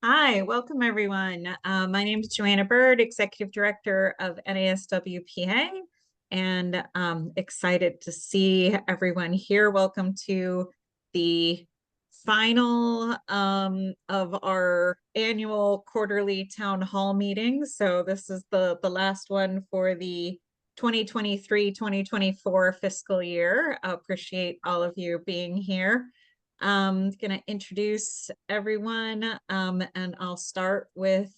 Hi, welcome everyone. My name is Joanna Bird, Executive Director of NASW-PA, and excited to see everyone here. Welcome to the final of our annual quarterly town hall meetings. So this is the last one for the 2023-2024 fiscal year. I appreciate all of you being here. Going to introduce everyone, and I'll start with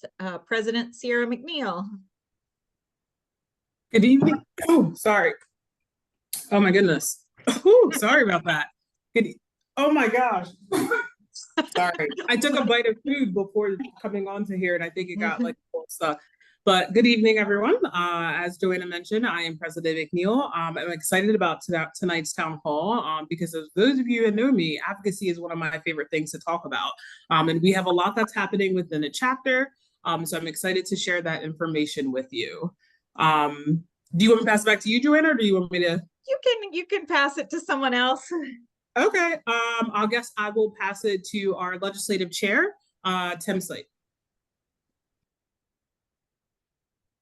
President Sierra McNeil. Good evening. Oh, sorry. Oh my goodness. Oh, sorry about that. Oh my gosh. Sorry. I took a bite of food before coming onto here, and I think it got like stuck. But good evening, everyone. As Joanna mentioned, I am President McNeil. I'm excited about tonight's town hall because as those of you who know me, advocacy is one of my favorite things to talk about. And we have a lot that's happening within the chapter. So I'm excited to share that information with you. Do you want me to pass it back to you, Joanna, or do you want me to? You can pass it to someone else. Okay. I guess I will pass it to our legislative chair, Tim Slate.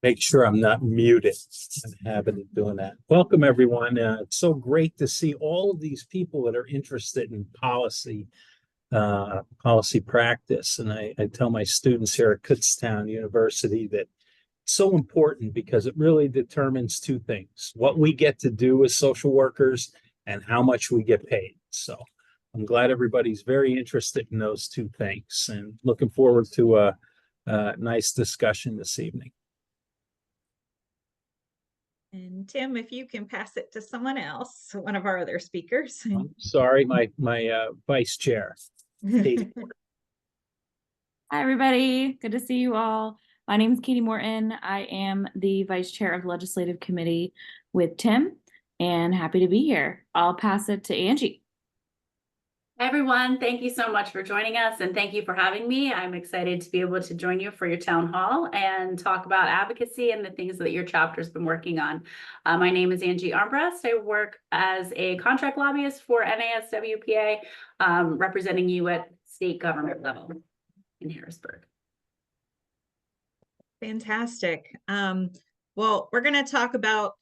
Make sure I'm not muted. I'm in the habit of doing that. Welcome, everyone. It's so great to see all of these people that are interested in policy practice. And I tell my students here at Kutztown University that it's so important because it really determines two things: what we get to do as social workers and how much we get paid. So I'm glad everybody's very interested in those two things and looking forward to a nice discussion this evening. And Tim, if you can pass it to someone else, one of our other speakers. I'm sorry, my vice chair. Hi, everybody. Good to see you all. My name is Katie Morton. I am the vice chair of the legislative committee with Tim, and happy to be here. I'll pass it to Angie. Hi, everyone. Thank you so much for joining us, and thank you for having me. I'm excited to be able to join you for your town hall and talk about advocacy and the things that your chapter's been working on. My name is Angie Armbrust. I work as a contract lobbyist for NASW-PA, representing you at state government level in Harrisburg. Fantastic. Well, we're going to talk about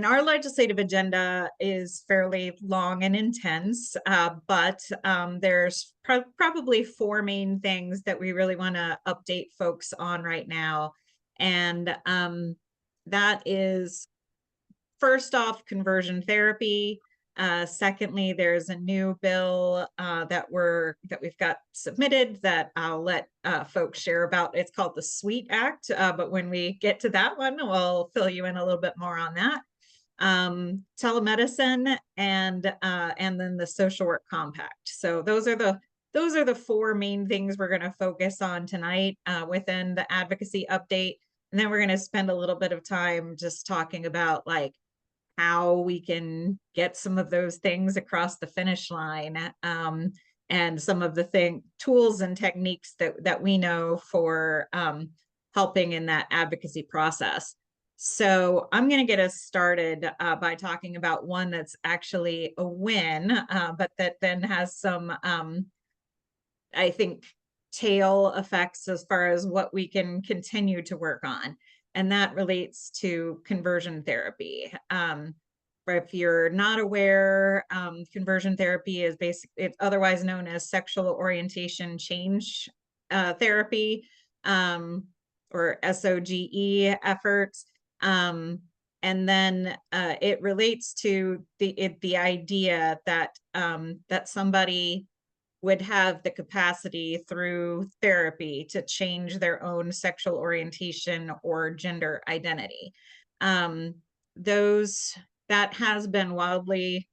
our legislative agenda is fairly long and intense, but there's probably four main things that we really want to update folks on right now. And that is, first off, conversion therapy. Secondly, there's a new bill that we've got submitted that I'll let folks share about. It's called the SWEET Act, but when we get to that one, we'll fill you in a little bit more on that. Telemedicine and then the social work compact. So those are the four main things we're going to focus on tonight within the advocacy update, and then we're going to spend a little bit of time just talking about like how we can get some of those things across the finish line, and some of the tools and techniques that we know for helping in that advocacy process. So I'm going to get us started by talking about one that's actually a win, but that then has some, I think, tail effects as far as what we can continue to work on. And that relates to conversion therapy. If you're not aware, conversion therapy is it's otherwise known as sexual orientation change therapy, or SOGE efforts. And then it relates to the idea that that somebody would have the capacity through therapy to change their own sexual orientation or gender identity. That has been widely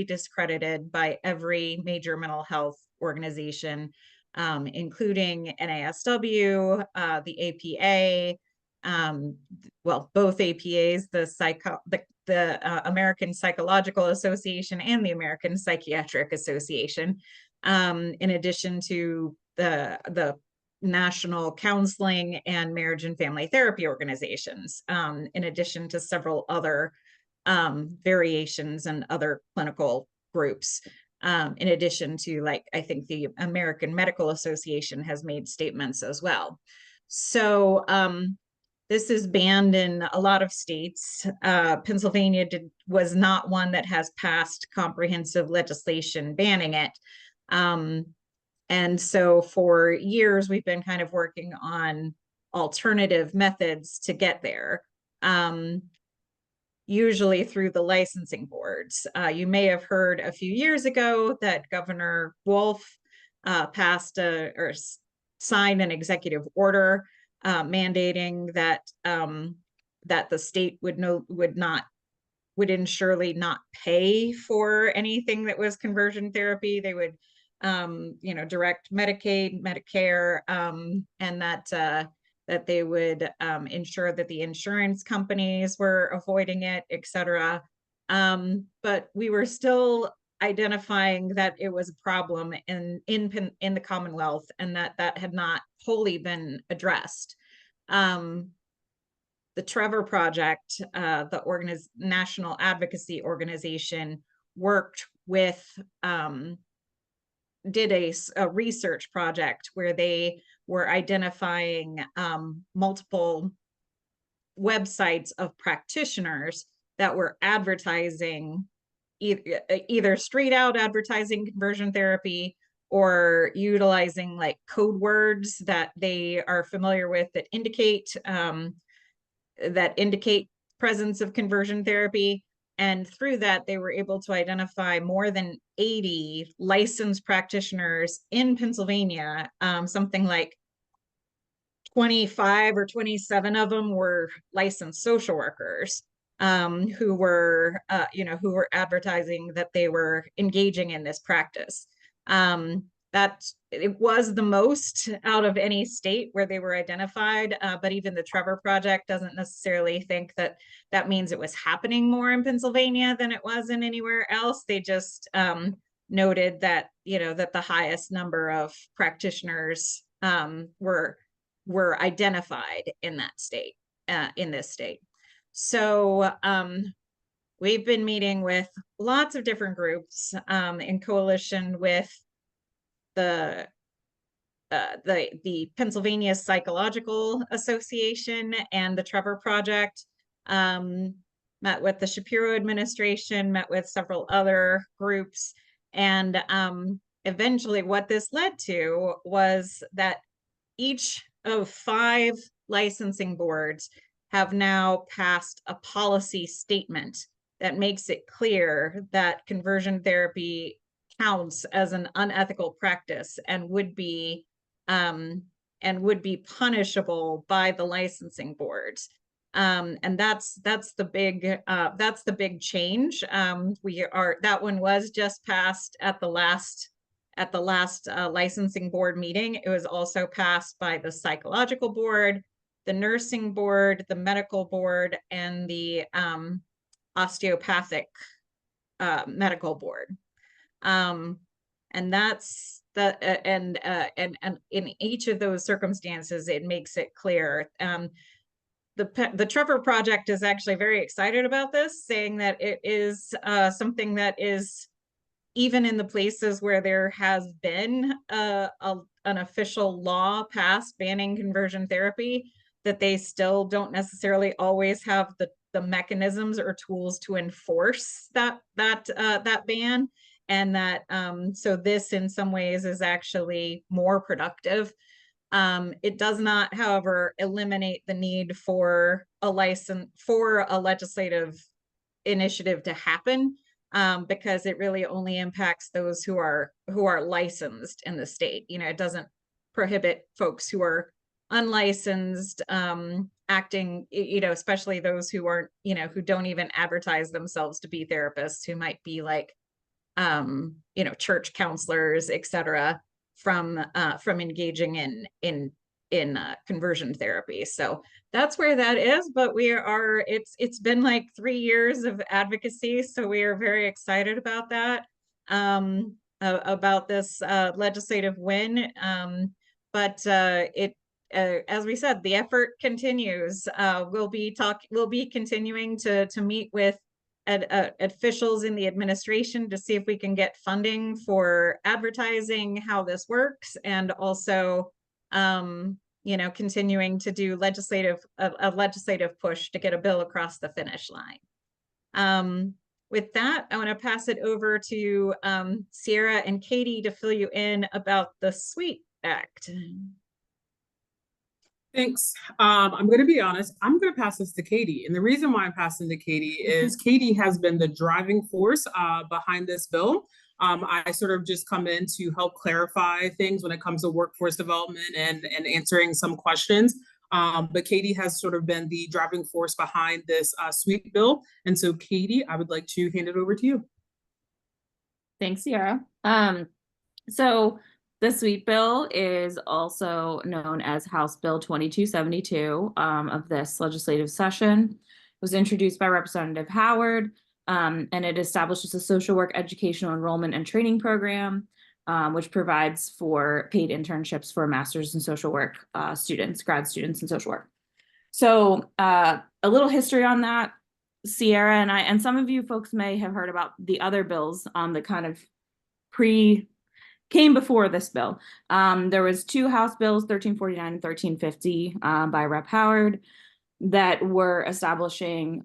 discredited by every major mental health organization, including NASW, the APA, well, both APAs, the American Psychological Association and the American Psychiatric Association, in addition to the National Counseling and Marriage and Family Therapy organizations, in addition to several other variations and other clinical groups. in addition to, like, I think the American Medical Association has made statements as well. So this is banned in a lot of states. Pennsylvania was not one that has passed comprehensive legislation banning it. And so for years, we've been kind of working on alternative methods to get there, usually through the licensing boards. You may have heard a few years ago that Governor Wolf passed or signed an executive order mandating that that the state would surely not pay for anything that was conversion therapy. They would direct Medicaid, Medicare, and that they would ensure that the insurance companies were avoiding it, et cetera. But we were still identifying that it was a problem in the Commonwealth, and that had not wholly been addressed. The Trevor Project, the national advocacy organization, worked with did a research project where they were identifying multiple websites of practitioners that were advertising, either straight out advertising conversion therapy, or utilizing like code words that they are familiar with that indicate presence of conversion therapy. And through that, they were able to identify more than 80 licensed practitioners in Pennsylvania. Something like 25 or 27 of them were licensed social workers who were advertising that they were engaging in this practice. That it was the most out of any state where they were identified, but even the Trevor Project doesn't necessarily think that that means it was happening more in Pennsylvania than it was in anywhere else. They just noted that, that the highest number of practitioners were identified in that state, in this state. So we've been meeting with lots of different groups in coalition with the Pennsylvania Psychological Association and the Trevor Project, met with the Shapiro administration, met with several other groups. And eventually what this led to was that each of 5 licensing boards have now passed a policy statement that makes it clear that conversion therapy counts as an unethical practice and would be punishable by the licensing boards. And that's the big change. That one was just passed at the last licensing board meeting. It was also passed by the psychological board, the nursing board, the medical board, and the osteopathic medical board. And that's and in each of those circumstances, it makes it clear. The Trevor Project is actually very excited about this, saying that it is something that is, even in the places where there has been an official law passed banning conversion therapy, that they still don't necessarily always have the mechanisms or tools to enforce that ban. And that so this in some ways is actually more productive. It does not, however, eliminate the need for a legislative initiative to happen, because it really only impacts those who are licensed in the state. It doesn't prohibit folks who are unlicensed acting, especially those who aren't, who don't even advertise themselves to be therapists, who might be like church counselors, et cetera, from engaging in conversion therapy. So that's where that is, but it's been like 3 years of advocacy. So we are very excited about that, about this legislative win. But as we said, the effort continues. We'll be continuing to meet with officials in the administration to see if we can get funding for advertising how this works, and also, you know, continuing to do a legislative push to get a bill across the finish line. With that, I want to pass it over to Sierra and Katie to fill you in about the SWEET Act. Thanks. I'm going to be honest. I'm going to pass this to Katie. And the reason why I'm passing to Katie is Katie has been the driving force behind this bill. I sort of just come in to help clarify things when it comes to workforce development and answering some questions. But Katie has sort of been the driving force behind this SWEET bill. And so, Katie, I would like to hand it over to you. Thanks, Sierra. So the SWEET bill is also known as House Bill 2272 of this legislative session. It was introduced by Representative Howard, and it establishes a social work educational enrollment and training program, which provides for paid internships for master's in social work students, grad students in social work. So a little history on that. Sierra and I, and some of you folks may have heard about the other bills that kind of came before this bill. There was two House bills, 1349 and 1350 by Rep. Howard, that were establishing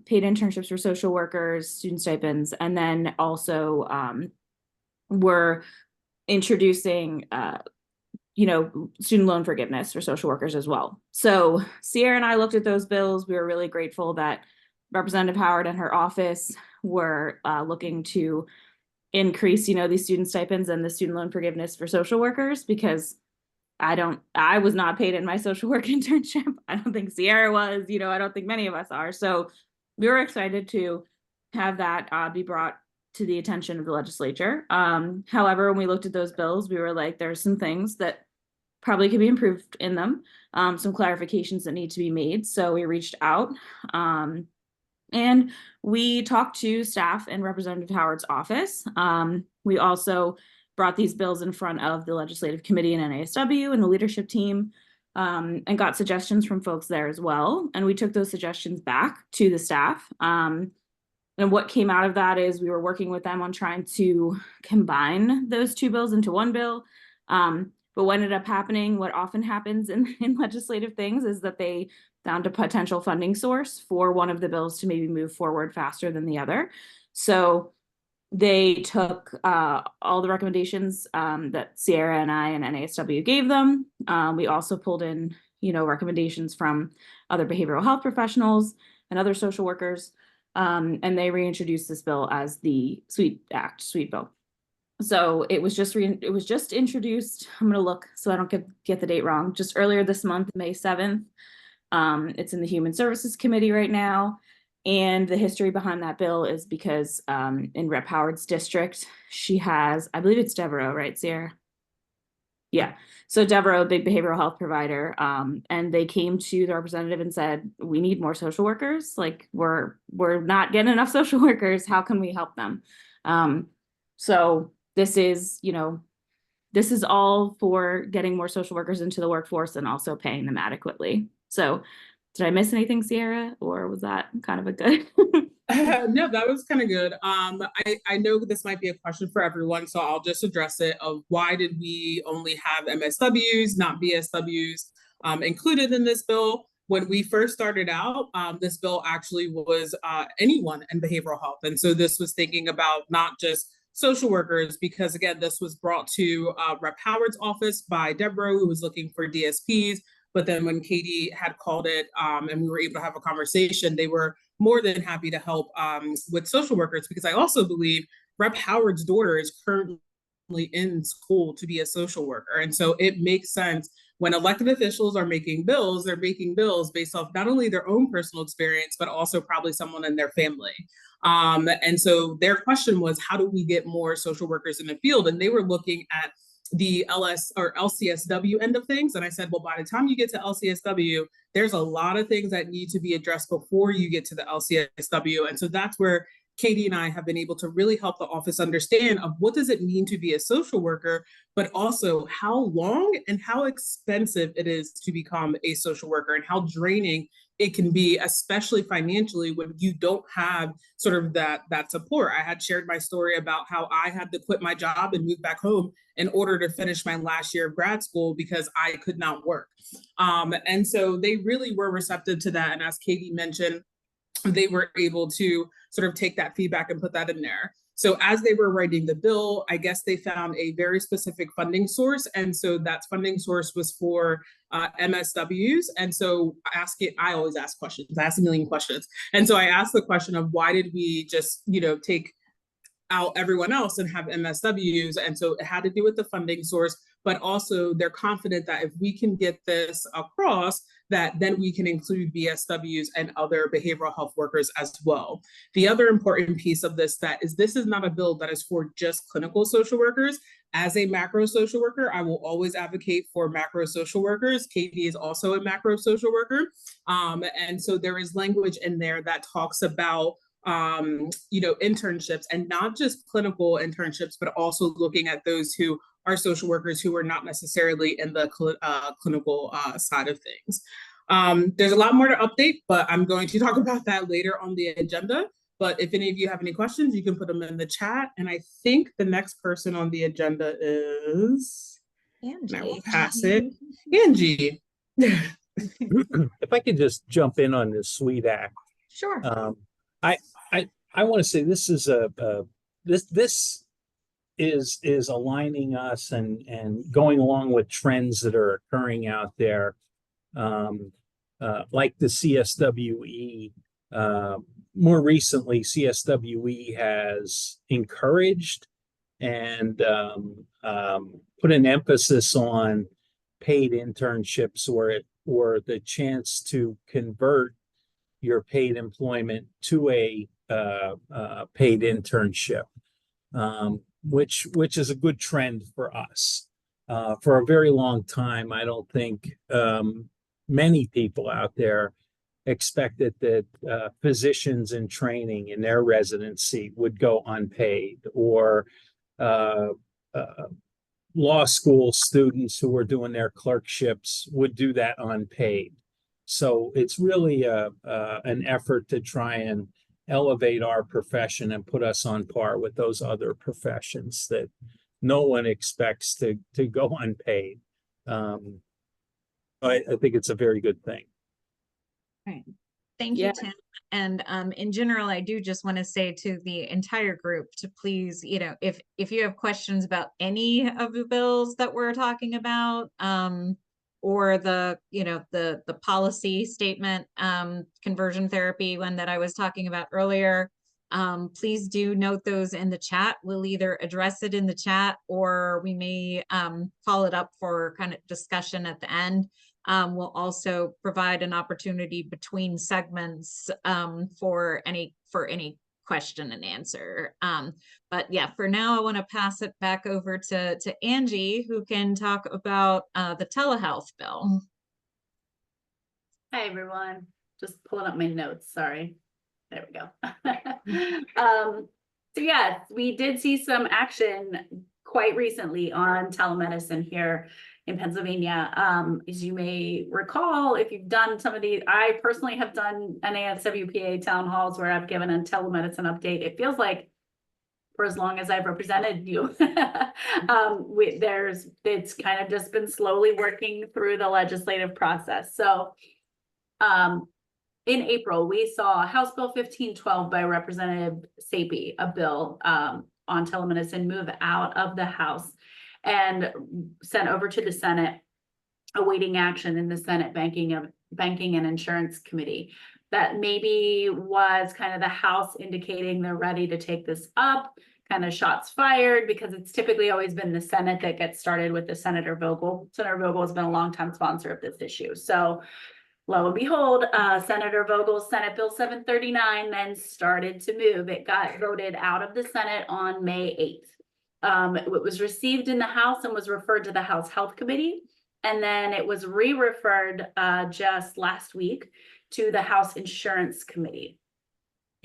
paid internships for social workers, student stipends, and then also were introducing student loan forgiveness for social workers as well. So Sierra and I looked at those bills. We were really grateful that Representative Howard and her office were looking to increase, these student stipends and the student loan forgiveness for social workers, because I was not paid in my social work internship. I don't think Sierra was, I don't think many of us are. So we were excited to have that be brought to the attention of the legislature. However, when we looked at those bills, we were like, there's some things that probably could be improved in them, some clarifications that need to be made. So we reached out and we talked to staff in Representative Howard's office. We also brought these bills in front of the legislative committee and NASW and the leadership team, and got suggestions from folks there as well. And we took those suggestions back to the staff. And what came out of that is we were working with them on trying to combine those two bills into one bill. But what ended up happening, what often happens in legislative things, is that they found a potential funding source for one of the bills to maybe move forward faster than the other. So they took all the recommendations that Sierra and I and NASW gave them. We also pulled in, recommendations from other behavioral health professionals and other social workers, and they reintroduced this bill as the SWEET bill. So it was just introduced. I'm going to look so I don't get the date wrong. Just earlier this month, May 7th. It's in the Human Services Committee right now. And the history behind that bill is because in Rep. Howard's district, she has, I believe it's Devereaux, right, Sierra? Yeah. So Devereaux, a big behavioral health provider, and they came to the representative and said, we need more social workers. Like we're not getting enough social workers. How can we help them? So this is, this is all for getting more social workers into the workforce and also paying them adequately. So did I miss anything, Sierra, or was that kind of a good? No, that was kind of good. I know this might be a question for everyone, so I'll just address it. Of why did we only have MSWs, not BSWs, included in this bill? When we first started out, this bill actually was anyone in behavioral health, and so this was thinking about not just social workers, because again, this was brought to Rep. Howard's office by Devereaux, who was looking for DSPs. But then when Katie had called it and we were able to have a conversation, they were more than happy to help with social workers, because I also believe Rep. Howard's daughter is currently in school to be a social worker. And so it makes sense when elected officials are making bills, they're making bills based off not only their own personal experience, but also probably someone in their family. And so their question was, how do we get more social workers in the field? And they were looking at the LS or LCSW end of things. And I said, well, by the time you get to LCSW, there's a lot of things that need to be addressed before you get to the LCSW. And so that's where Katie and I have been able to really help the office understand of what does it mean to be a social worker, but also how long and how expensive it is to become a social worker and how draining it can be, especially financially, when you don't have sort of that support. I had shared my story about how I had to quit my job and move back home in order to finish my last year of grad school because I could not work. And so they really were receptive to that. And as Katie mentioned, they were able to sort of take that feedback and put that in there. So as they were writing the bill, I guess they found a very specific funding source. And so that funding source was for MSWs. And so I always ask questions. I ask a million questions. And so I asked the question of why did we just, take out everyone else and have MSWs? And so it had to do with the funding source, but also they're confident that if we can get this across, that then we can include BSWs and other behavioral health workers as well. The other important piece of this is not a bill that is for just clinical social workers. As a macro social worker, I will always advocate for macro social workers. Katie is also a macro social worker. And so there is language in there that talks about internships, and not just clinical internships, but also looking at those who are social workers who are not necessarily in the clinical side of things. There's a lot more to update, but I'm going to talk about that later on the agenda. But if any of you have any questions, you can put them in the chat. And I think the next person on the agenda is Angie. I will pass it. Angie. If I could just jump in on this SWEET Act. Sure. I want to say this is this is aligning us and going along with trends that are occurring out there, like the CSWE. More recently, CSWE has encouraged and put an emphasis on paid internships or the chance to convert your paid employment to a paid internship, which is a good trend for us. For a very long time, I don't think many people out there expected that physicians in training in their residency would go unpaid, or law school students who were doing their clerkships would do that unpaid. So it's really an effort to try and elevate our profession and put us on par with those other professions that no one expects to go unpaid. I think it's a very good thing. Right. Thank you, Tim. And in general, I do just want to say to the entire group to please, if you have questions about any of the bills that we're talking about, or the policy statement, conversion therapy one that I was talking about earlier, please do note those in the chat. We'll either address it in the chat or we may call it up for kind of discussion at the end. We'll also provide an opportunity between segments for any question and answer. But yeah, for now, I want to pass it back over to Angie, who can talk about the telehealth bill. Hi, everyone. Just pulling up my notes. Sorry. There we go. So yes, we did see some action quite recently on telemedicine here in Pennsylvania. As you may recall, if you've done some of these, I personally have done NASW-PA town halls where I've given a telemedicine update. It feels like for as long as I've represented you, it's kind of just been slowly working through the legislative process. So in April, we saw House Bill 1512 by Representative Sapie, a bill on telemedicine, move out of the House and sent over to the Senate, awaiting action in the Senate Banking and Insurance Committee. That maybe was kind of the House indicating they're ready to take this up, kind of shots fired, because it's typically always been the Senate that gets started with the Senator Vogel. Senator Vogel has been a longtime sponsor of this issue. So lo and behold, Senator Vogel's Senate Bill 739 then started to move. It got voted out of the Senate on May 8th. It was received in the House and was referred to the House Health Committee. And then it was re-referred just last week to the House Insurance Committee.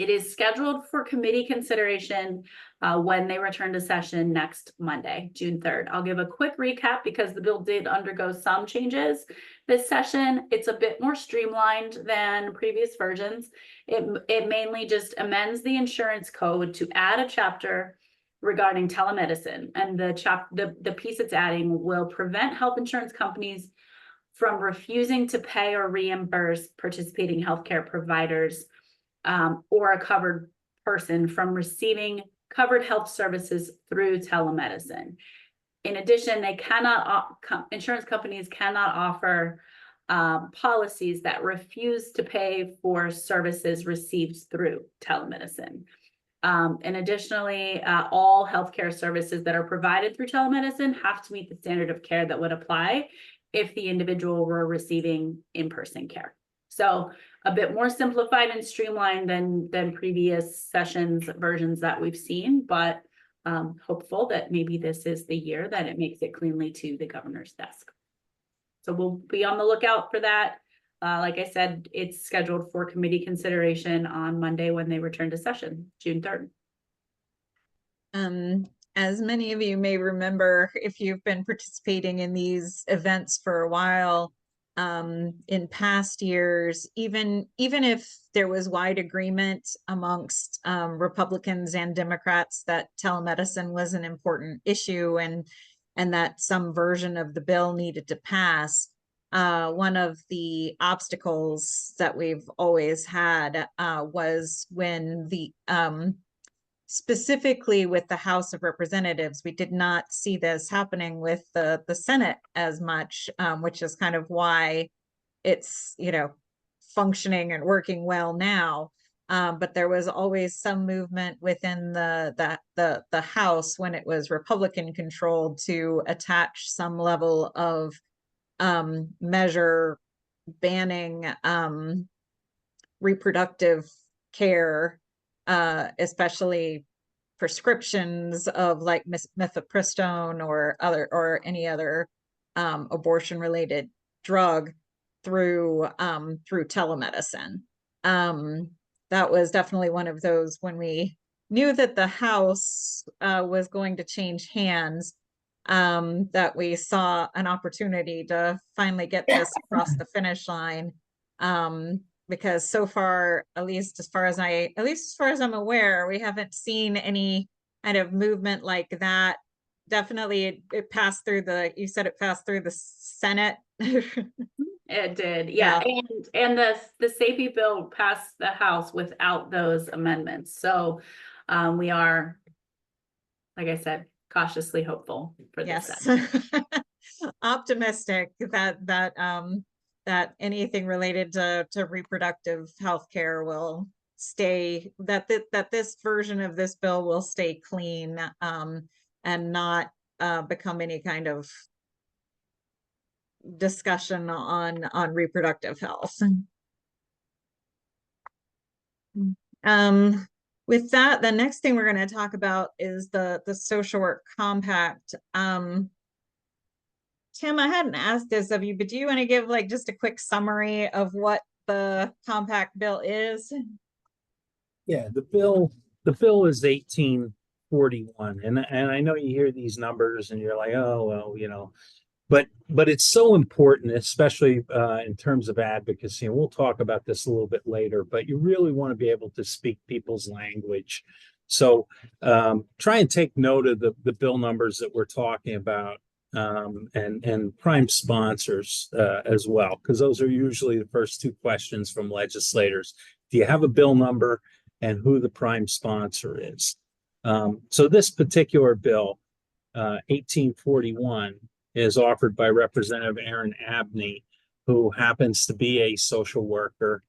It is scheduled for committee consideration when they return to session next Monday, June 3rd. I'll give a quick recap because the bill did undergo some changes this session. It's a bit more streamlined than previous versions. It mainly just amends the insurance code to add a chapter regarding telemedicine, and the piece it's adding will prevent health insurance companies from refusing to pay or reimburse participating healthcare providers or a covered person from receiving covered health services through telemedicine. In addition, insurance companies cannot offer policies that refuse to pay for services received through telemedicine. And additionally, all healthcare services that are provided through telemedicine have to meet the standard of care that would apply if the individual were receiving in-person care. So a bit more simplified and streamlined than previous sessions versions that we've seen, but hopeful that maybe this is the year that it makes it cleanly to the governor's desk. So we'll be on the lookout for that. Like I said, it's scheduled for committee consideration on Monday when they return to session, June 3rd. As many of you may remember, if you've been participating in these events for a while, in past years, even if there was wide agreement amongst Republicans and Democrats that telemedicine was an important issue and that some version of the bill needed to pass, one of the obstacles that we've always had was when the specifically with the House of Representatives, we did not see this happening with the Senate as much, which is kind of why it's, you know, functioning and working well now. But there was always some movement within the House when it was Republican controlled to attach some level of measure banning reproductive care, especially prescriptions of like mifepristone or any other abortion related drug through telemedicine. That was definitely one of those when we knew that the House was going to change hands, that we saw an opportunity to finally get this across the finish line. Because so far, at least as far as I'm aware, we haven't seen any kind of movement like that. Definitely it passed through you said it passed through the Senate. It did, yeah. And the SAFE bill passed the House without those amendments. So we are, like I said, cautiously hopeful for this. Yes. Optimistic that anything related to reproductive health care will stay, that this version of this bill will stay clean, and not become any kind of discussion on reproductive health. With that, the next thing we're going to talk about is the social work compact. Tim, I hadn't asked this of you, but do you want to give like just a quick summary of what the compact bill is? Yeah, the bill is 1841, and I know you hear these numbers and you're like, oh well, you know, but it's so important, especially in terms of advocacy, and we'll talk about this a little bit later. But you really want to be able to speak people's language, so try and take note of the bill numbers that we're talking about. And prime sponsors as well, because those are usually the first two questions from legislators. Do you have a bill number and who the prime sponsor is? So this particular bill, 1841, is offered by Representative Aaron Abney, who happens to be a social worker.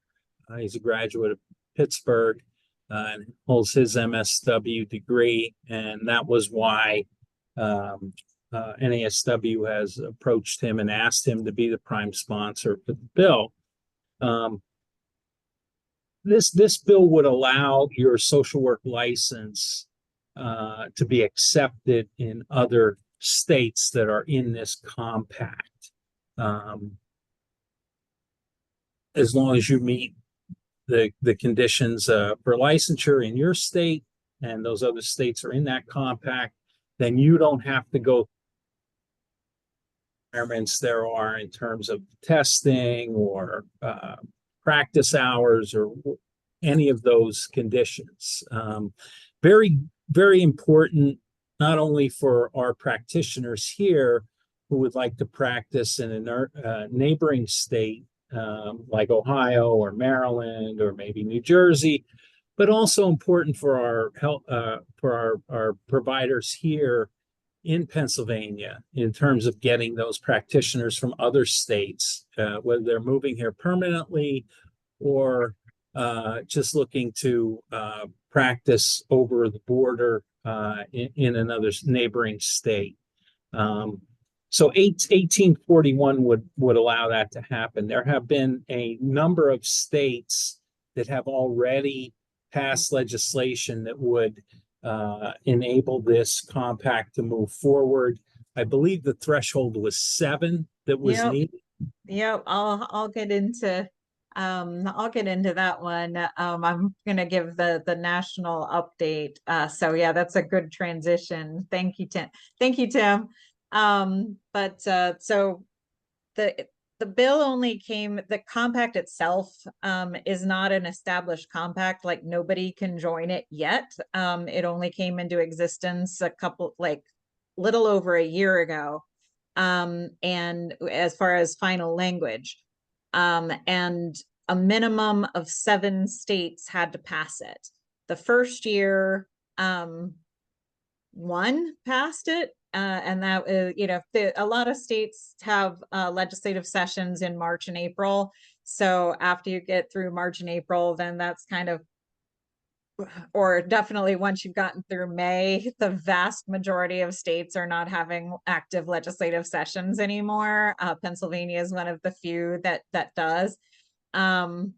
He's a graduate of Pittsburgh and holds his MSW degree, and that was why NASW has approached him and asked him to be the prime sponsor for the bill. This bill would allow your social work license to be accepted in other states that are in this compact, as long as you meet the conditions for licensure in your state, and those other states are in that compact, then you don't have to go requirements there are in terms of testing or practice hours or any of those conditions. Very, very important, not only for our practitioners here who would like to practice in a neighboring state like Ohio or Maryland or maybe New Jersey, but also important for our health, for our providers here in Pennsylvania in terms of getting those practitioners from other states, whether they're moving here permanently or just looking to practice over the border in another neighboring state. So 1841 would allow that to happen. There have been a number of states that have already passed legislation that would enable this compact to move forward. I believe the threshold was 7 that was needed. Yep, I'll get into that one. I'm gonna give the national update. So yeah, that's a good transition. Thank you, Tim. Thank you, Tim. So the bill only came, the compact itself is not an established compact, like nobody can join it yet. It only came into existence little over a year ago. And as far as final language, and a minimum of 7 states had to pass it. The first year, 1 passed it. And that is, a lot of states have legislative sessions in March and April. So after you get through March and April, then that's kind of, or definitely once you've gotten through May, the vast majority of states are not having active legislative sessions anymore. Pennsylvania is one of the few that does. So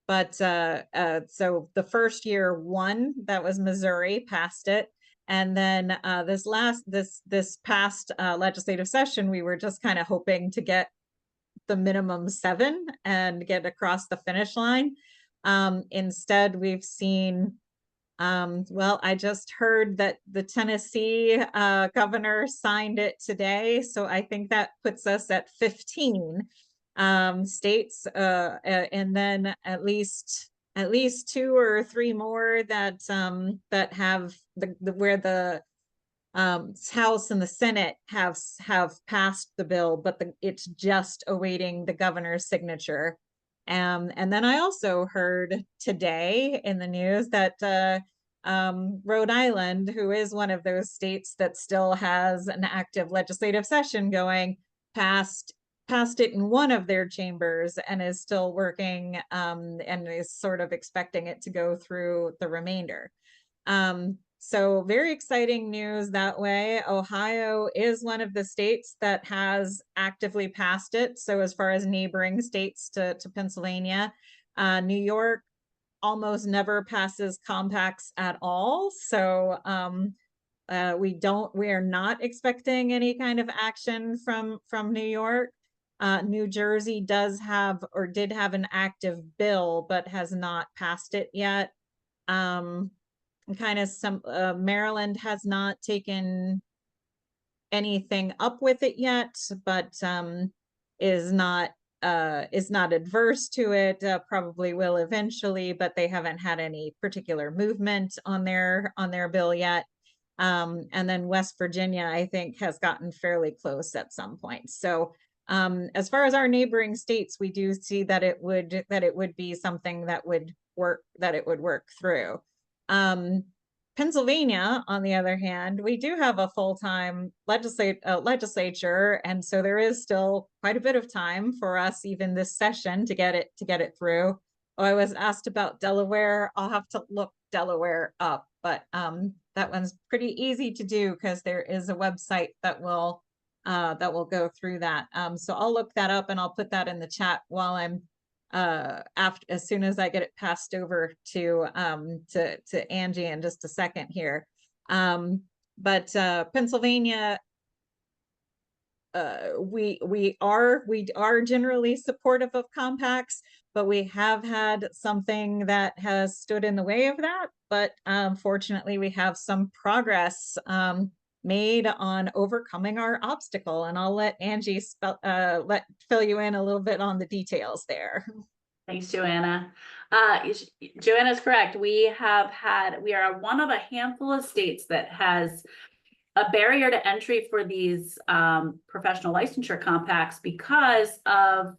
the first year, 1, that was Missouri, passed it. And then this past legislative session, we were just kind of hoping to get the minimum 7 and get across the finish line. Instead, we've seen, I just heard that the Tennessee governor signed it today. So I think that puts us at 15 states, and then at least 2 or 3 more that have where the House and the Senate have passed the bill, but it's just awaiting the governor's signature. And then I also heard today in the news that Rhode Island, who is one of those states that still has an active legislative session going, passed it in one of their chambers and is still working, and is sort of expecting it to go through the remainder. So very exciting news that way. Ohio is one of the states that has actively passed it. So as far as neighboring states to Pennsylvania, New York almost never passes compacts at all. So we are not expecting any kind of action from New York. New Jersey does have, or did have, an active bill, but has not passed it yet. Maryland has not taken anything up with it yet, but is not adverse to it. Probably will eventually, but they haven't had any particular movement on their bill yet. And then West Virginia, I think, has gotten fairly close at some point. So as far as our neighboring states, we do see that it would be something that would work through. Pennsylvania, on the other hand, we do have a full-time legislature, and so there is still quite a bit of time for us, even this session, to get it through. Oh, I was asked about Delaware. I'll have to look Delaware up, but that one's pretty easy to do because there is a website that will go through that. So I'll look that up and I'll put that in the chat while I'm as soon as I get it passed over to Angie in just a second here. But Pennsylvania we are generally supportive of compacts, but we have had something that has stood in the way of that. But fortunately, we have some progress made on overcoming our obstacle, and I'll let Angie fill you in a little bit on the details there. Thanks, Joanna. Joanna's correct. We are one of a handful of states that has a barrier to entry for these professional licensure compacts because of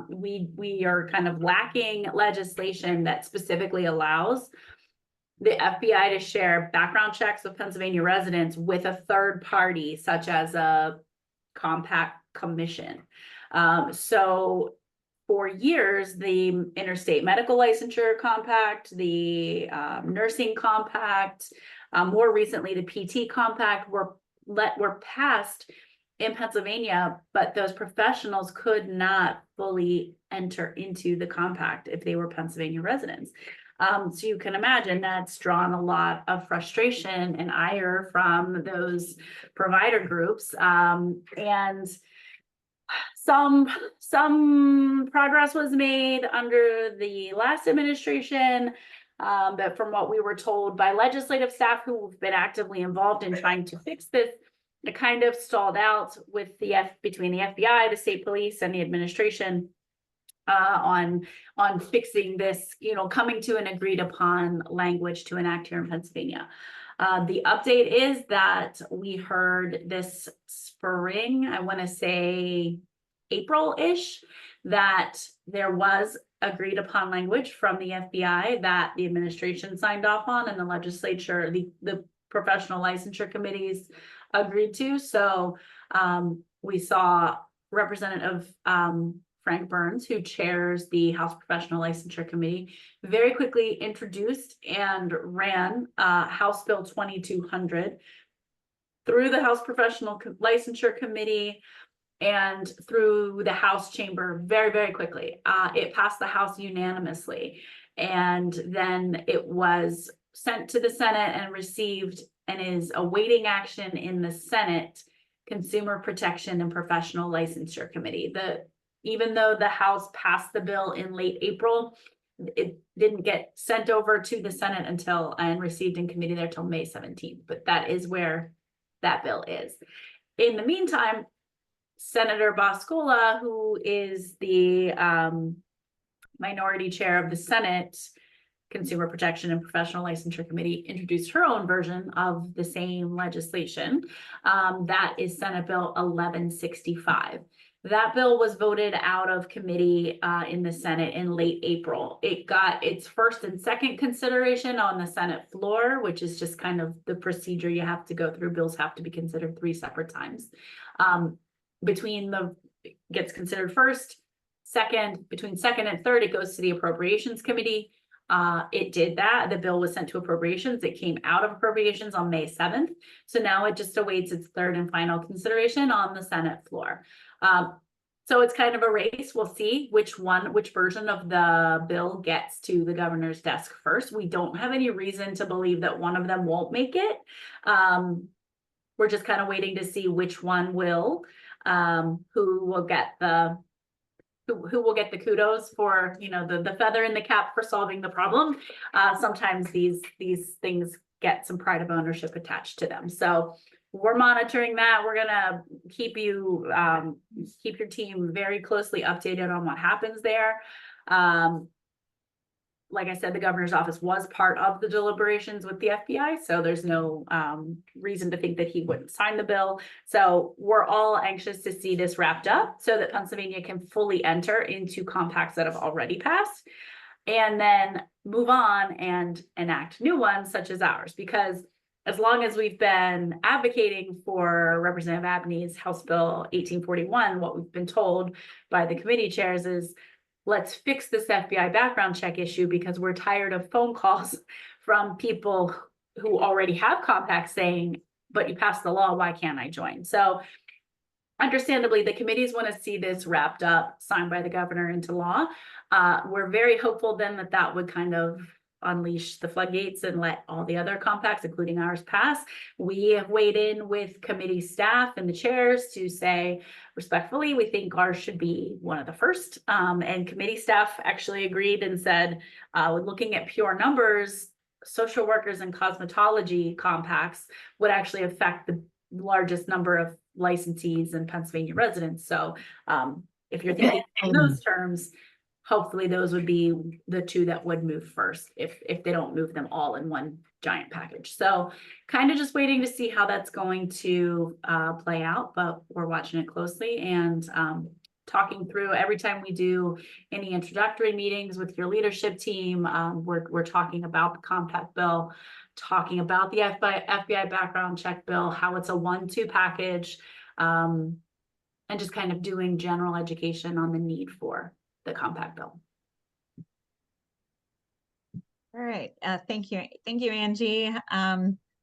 we are kind of lacking legislation that specifically allows the FBI to share background checks with Pennsylvania residents with a third party, such as a compact commission. So for years, the interstate medical licensure compact, the nursing compact, more recently the PT compact were passed in Pennsylvania, but those professionals could not fully enter into the compact if they were Pennsylvania residents. So you can imagine that's drawn a lot of frustration and ire from those provider groups, and some progress was made under the last administration, but from what we were told by legislative staff who've been actively involved in trying to fix this, it kind of stalled out with between the FBI, the state police, and the administration on fixing this, coming to an agreed upon language to enact here in Pennsylvania. The update is that we heard this spring, I want to say April-ish, that there was agreed upon language from the FBI that the administration signed off on, and the legislature, the professional licensure committees agreed to. So we saw Representative Frank Burns, who chairs the House Professional Licensure Committee, very quickly introduced and ran House Bill 2200 through the House Professional Licensure Committee and through the House chamber very, very quickly. It passed the House unanimously, and then it was sent to the Senate and received and is awaiting action in the Senate Consumer Protection and Professional Licensure Committee. Even though the House passed the bill in late April, it didn't get sent over to the Senate and received in committee there till May 17th, but that is where that bill is. In the meantime, Senator Boscola, who is the minority chair of the Senate Consumer Protection and Professional Licensure Committee, introduced her own version of the same legislation. That is Senate Bill 1165. That bill was voted out of committee in the Senate in late April. It got its first and second consideration on the Senate floor, which is just kind of the procedure you have to go through. Bills have to be considered 3 separate times. Gets considered first, second, between second and third, it goes to the Appropriations Committee. It did that. The bill was sent to Appropriations. It came out of Appropriations on May 7th. So now it just awaits its third and final consideration on the Senate floor. So it's kind of a race. We'll see which version of the bill gets to the governor's desk first. We don't have any reason to believe that one of them won't make it. We're just kind of waiting to see which one will, who will get the kudos for, the feather in the cap for solving the problem. Sometimes these things get some pride of ownership attached to them. So we're monitoring that. We're gonna keep your team very closely updated on what happens there. Like I said, the governor's office was part of the deliberations with the FBI, so there's no reason to think that he wouldn't sign the bill. So we're all anxious to see this wrapped up so that Pennsylvania can fully enter into compacts that have already passed, and then move on and enact new ones such as ours. Because as long as we've been advocating for Representative Abney's House Bill 1841, what we've been told by the committee chairs is, let's fix this FBI background check issue, because we're tired of phone calls from people who already have compacts saying, but you passed the law, why can't I join? So understandably, the committees want to see this wrapped up, signed by the governor into law. We're very hopeful then that would kind of unleash the floodgates and let all the other compacts, including ours, pass. We have weighed in with committee staff and the chairs to say, respectfully, we think ours should be one of the first. And committee staff actually agreed and said, looking at pure numbers, social workers and cosmetology compacts would actually affect the largest number of licensees and Pennsylvania residents. So if you're thinking in those terms, hopefully those would be the two that would move first if they don't move them all in one giant package. So kind of just waiting to see how that's going to play out, but we're watching it closely and talking through every time we do any introductory meetings with your leadership team. We're talking about the compact bill, talking about the FBI background check bill, how it's a 1-2 package, and just kind of doing general education on the need for the compact bill. All right. Thank you. Thank you, Angie.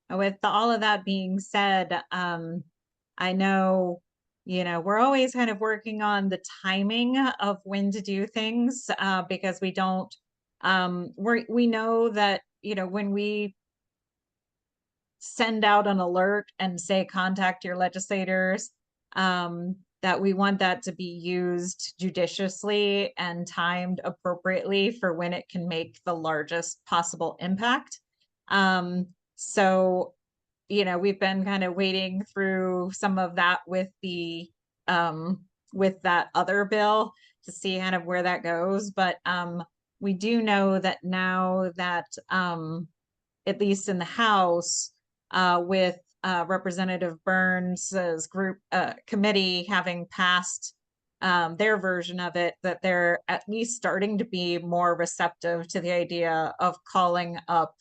With all of that being said, I know, we're always kind of working on the timing of when to do things because we don't, we know that, when we send out an alert and say, contact your legislators, that we want that to be used judiciously and timed appropriately for when it can make the largest possible impact. So, we've been kind of wading through some of that with the with that other bill to see kind of where that goes. But we do know that now that at least in the House, with Representative Burns's group committee having passed their version of it, that they're at least starting to be more receptive to the idea of calling up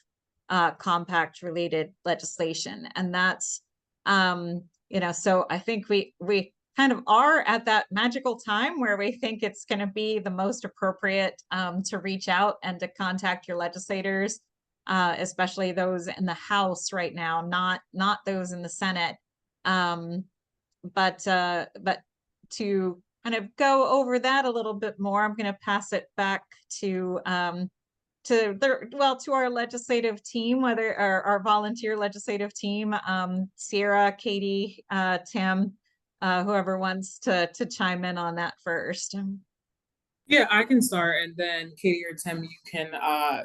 compact related legislation. And that's, so I think we kind of are at that magical time where we think it's going to be the most appropriate to reach out and to contact your legislators. Especially those in the House right now, not those in the Senate. But to kind of go over that a little bit more, I'm going to pass it back to our legislative team, whether our volunteer legislative team, Sierra, Katie, Tim, whoever wants to chime in on that first. Yeah, I can start, and then Katie or Tim, you can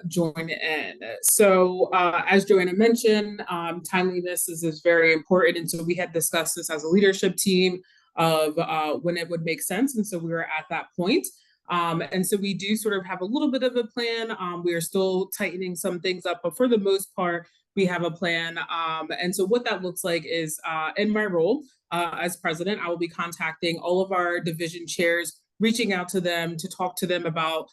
join in. So as Joanna mentioned, timeliness is very important. And so we had discussed this as a leadership team of when it would make sense. And so we were at that point. And so we do sort of have a little bit of a plan. We are still tightening some things up, but for the most part, we have a plan. And so what that looks like is in my role as president, I will be contacting all of our division chairs, reaching out to them to talk to them about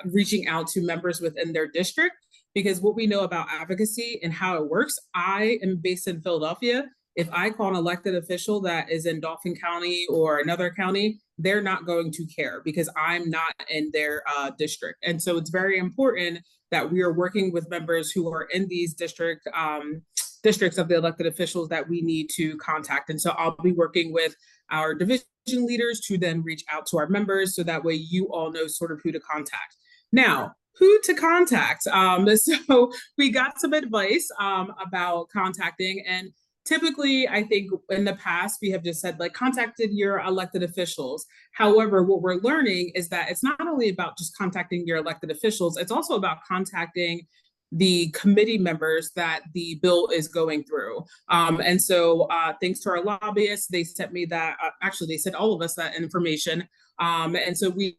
reaching out to members within their district. Because what we know about advocacy and how it works, I am based in Philadelphia. If I call an elected official that is in Dauphin County or another county, they're not going to care because I'm not in their district. And so it's very important that we are working with members who are in these districts of the elected officials that we need to contact. And so I'll be working with our division leaders to then reach out to our members so that way you all know sort of who to contact. Now, who to contact? So we got some advice about contacting, and typically, I think in the past, we have just said, contacted your elected officials. However, what we're learning is that it's not only about just contacting your elected officials, it's also about contacting the committee members that the bill is going through. And so thanks to our lobbyists, they sent me that, actually they sent all of us that information. And so which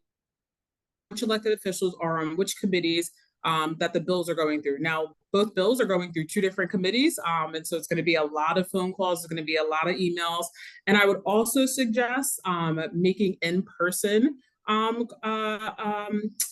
elected officials are on which committees that the bills are going through. Now, both bills are going through 2 different committees. And so it's going to be a lot of phone calls. It's going to be a lot of emails. And I would also suggest making in-person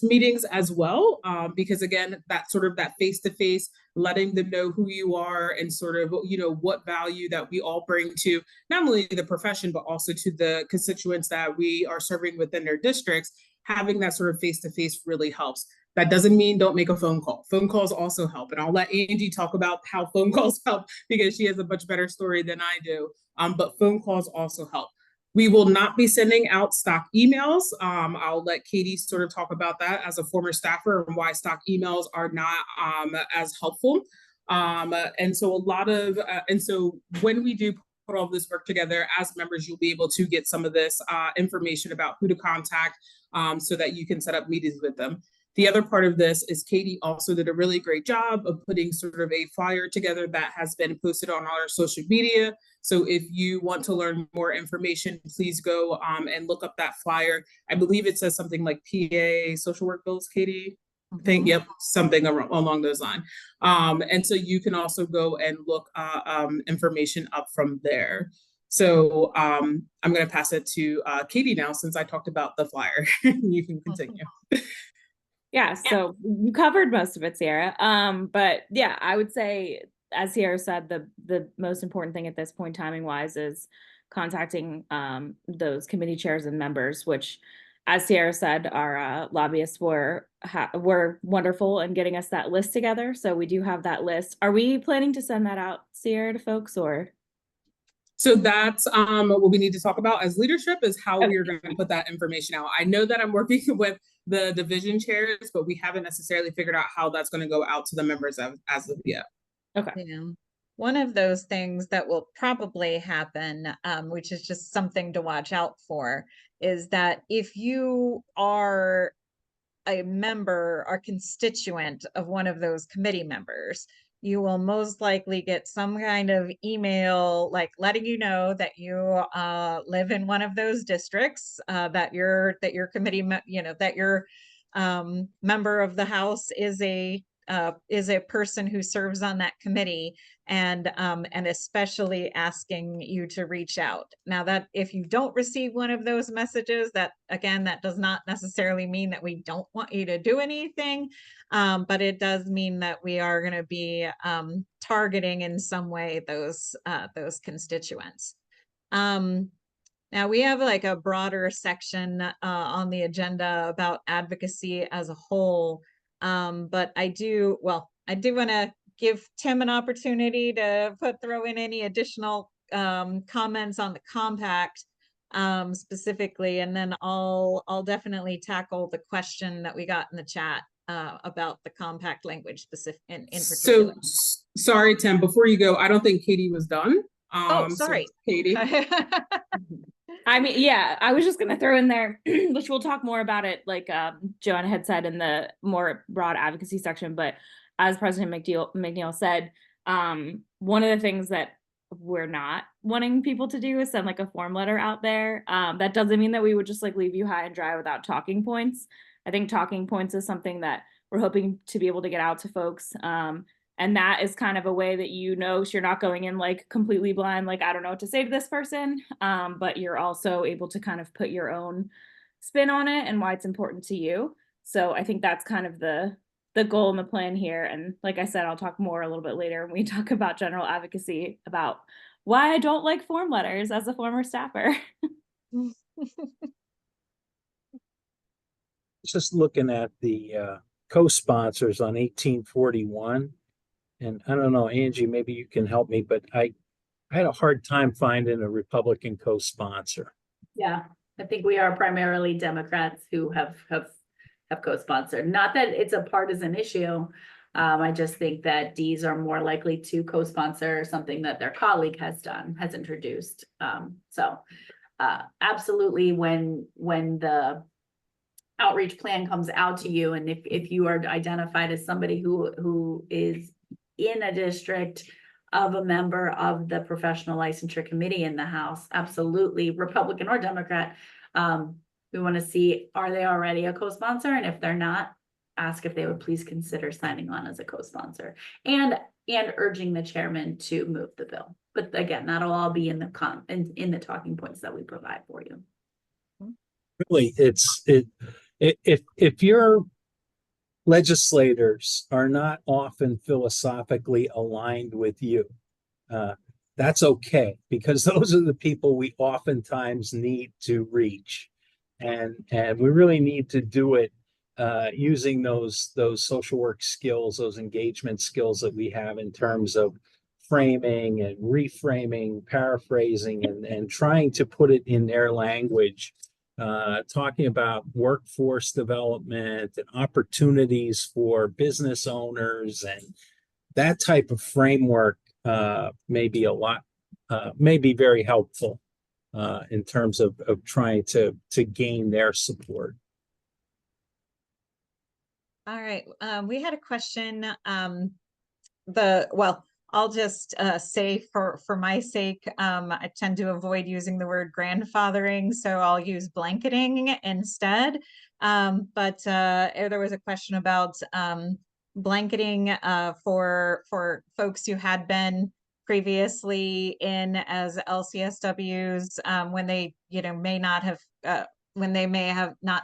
meetings as well, because again, that sort of that face-to-face, letting them know who you are and sort of, what value that we all bring to not only the profession, but also to the constituents that we are serving within their districts. Having that sort of face-to-face really helps. That doesn't mean don't make a phone call. Phone calls also help. And I'll let Angie talk about how phone calls help because she has a much better story than I do. But phone calls also help. We will not be sending out stock emails. I'll let Katie sort of talk about that as a former staffer and why stock emails are not as helpful. And so when we do put all this work together as members, you'll be able to get some of this information about who to contact so that you can set up meetings with them. The other part of this is Katie also did a really great job of putting sort of a flyer together that has been posted on our social media. So if you want to learn more information, please go and look up that flyer. I believe it says something like PA social work bills, Katie. I think, yep, something along those lines. And so you can also go and look information up from there. So I'm going to pass it to Katie now, since I talked about the flyer. You can continue. Yeah, so you covered most of it, Sierra. But yeah, I would say, as Sierra said, the most important thing at this point, timing wise, is contacting those committee chairs and members, which, as Sierra said, our lobbyists were wonderful in getting us that list together. So we do have that list. Are we planning to send that out, Sierra, to folks, or? So that's what we need to talk about as leadership, is how we are going to put that information out. I know that I'm working with the division chairs, but we haven't necessarily figured out how that's going to go out to the members as of yet. Okay. Yeah. One of those things that will probably happen, which is just something to watch out for, is that if you are a member or constituent of one of those committee members, you will most likely get some kind of email like letting you know that you live in one of those districts, that your committee, that your member of the House is a person who serves on that committee, and especially asking you to reach out. Now, that if you don't receive one of those messages, that again, that does not necessarily mean that we don't want you to do anything, but it does mean that we are going to be targeting in some way those constituents. Now we have like a broader section on the agenda about advocacy as a whole. But I do want to give Tim an opportunity to throw in any additional comments on the compact specifically, and then I'll definitely tackle the question that we got in the chat about the compact language in particular. So sorry, Tim, before you go, I don't think Katie was done. Sorry, so, Katie. I mean, yeah, I was just going to throw in there, which we'll talk more about it, like Joanna had said in the more broad advocacy section. But as President McNeil said, one of the things that we're not wanting people to do is send like a form letter out there. That doesn't mean that we would just like leave you high and dry without talking points. I think talking points is something that we're hoping to be able to get out to folks. And that is kind of a way that so you're not going in like completely blind, like, I don't know what to say to this person, but you're also able to kind of put your own spin on it and why it's important to you. So I think that's kind of the goal and the plan here. And like I said, I'll talk more a little bit later when we talk about general advocacy, about why I don't like form letters as a former staffer. Just looking at the co-sponsors on 1841. And I don't know, Angie, maybe you can help me, but I had a hard time finding a Republican co-sponsor. Yeah, I think we are primarily Democrats who have co-sponsored. Not that it's a partisan issue. I just think that Ds are more likely to co-sponsor something that their colleague has introduced. Absolutely, when the outreach plan comes out to you, and if you are identified as somebody who is in a district of a member of the professional licensure committee in the House, absolutely, Republican or Democrat, we want to see, are they already a co-sponsor? And if they're not, ask if they would please consider signing on as a co-sponsor, and urging the chairman to move the bill. But again, that'll all be in the talking points that we provide for you. Really, if your legislators are not often philosophically aligned with you, that's okay, because those are the people we oftentimes need to reach, and we really need to do it using those social work skills, those engagement skills that we have in terms of framing and reframing, paraphrasing, and trying to put it in their language, talking about workforce development and opportunities for business owners, and that type of framework may be may be very helpful in terms of trying to gain their support. All right, we had a question. I'll just say for my sake, I tend to avoid using the word grandfathering, so I'll use blanketing instead. But there was a question about blanketing for folks who had been previously in as LCSWs when they may not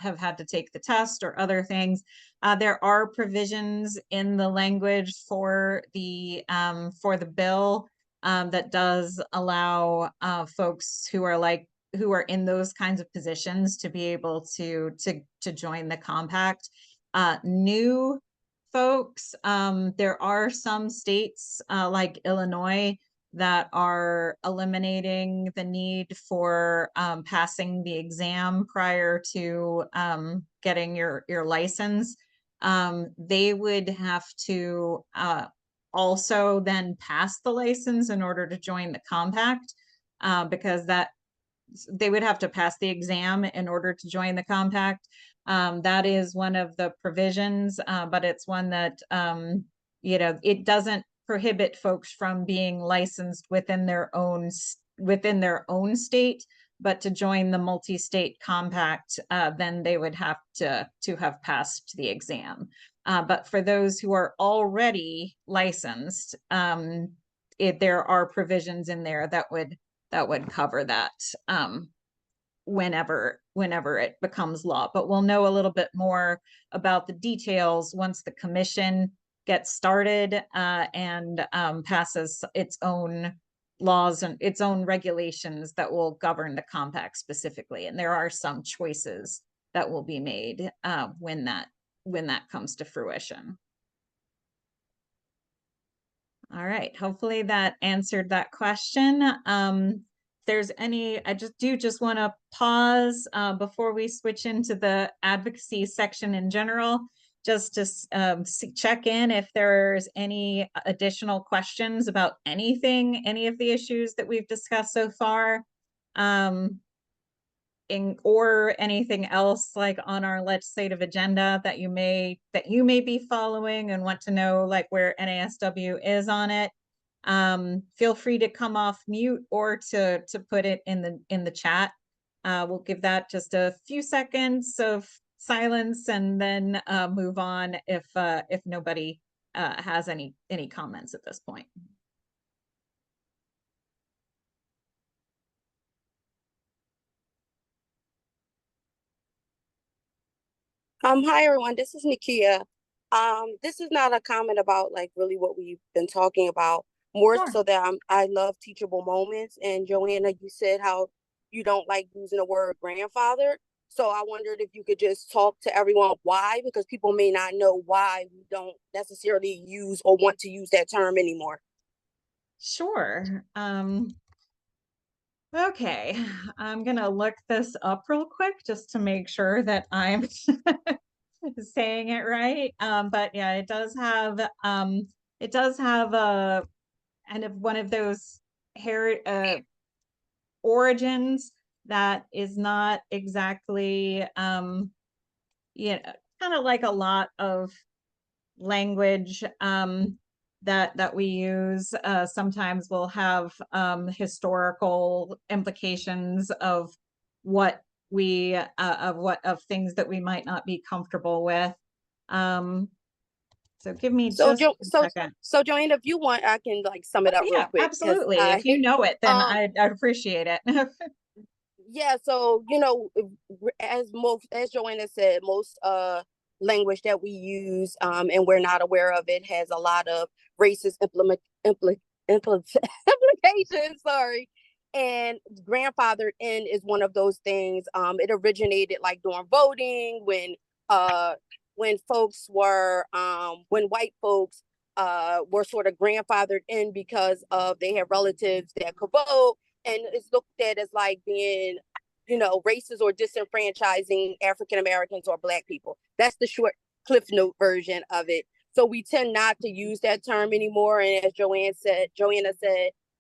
have had to take the test or other things. There are provisions in the language for the bill that does allow folks who are in those kinds of positions to be able to join the compact. New folks, there are some states like Illinois that are eliminating the need for passing the exam prior to getting your license. They would have to also then pass the license in order to join the compact, because they would have to pass the exam in order to join the compact. That is one of the provisions, but it's one that it doesn't prohibit folks from being licensed within their own state, but to join the multi-state compact, then they would have to have passed the exam. But for those who are already licensed, there are provisions in there that would cover that whenever it becomes law. But we'll know a little bit more about the details once the commission gets started and passes its own laws and its own regulations that will govern the compact specifically. And there are some choices that will be made when that comes to fruition. All right, hopefully that answered that question. There's any, I just want to pause before we switch into the advocacy section in general, just to check in if there's any additional questions about anything, any of the issues that we've discussed so far, or anything else like on our legislative agenda that you may be following and want to know, like where NASW is on it. Feel free to come off mute or to put it in the chat. We'll give that just a few seconds of silence and then move on if nobody has any comments at this point. Hi everyone, this is Nikia. This is not a comment about like really what we've been talking about, more Sure. so that I love teachable moments. And Joanna, you said how you don't like using the word grandfather. So I wondered if you could just talk to everyone why, because people may not know why we don't necessarily use or want to use that term anymore. Sure. Okay, I'm gonna look this up real quick just to make sure that I'm saying it right. But yeah, it does have a kind of one of those origins that is not exactly kind of like a lot of language that we use sometimes will have historical implications of what we of things that we might not be comfortable with. So give me just a second. So Joanna, if you want, I can like sum it up real quick. Absolutely. If you know it, then I'd appreciate it. Yeah, so as Joanna said, most language that we use and we're not aware of it has a lot of racist implications. Sorry. And grandfathered in is one of those things. It originated like during voting when folks were when white folks were sort of grandfathered in because of they had relatives that could vote, and it's looked at as like being, you know, racist or disenfranchising African Americans or Black people. That's the short Cliff Note version of it. So we tend not to use that term anymore. And as Joanna said,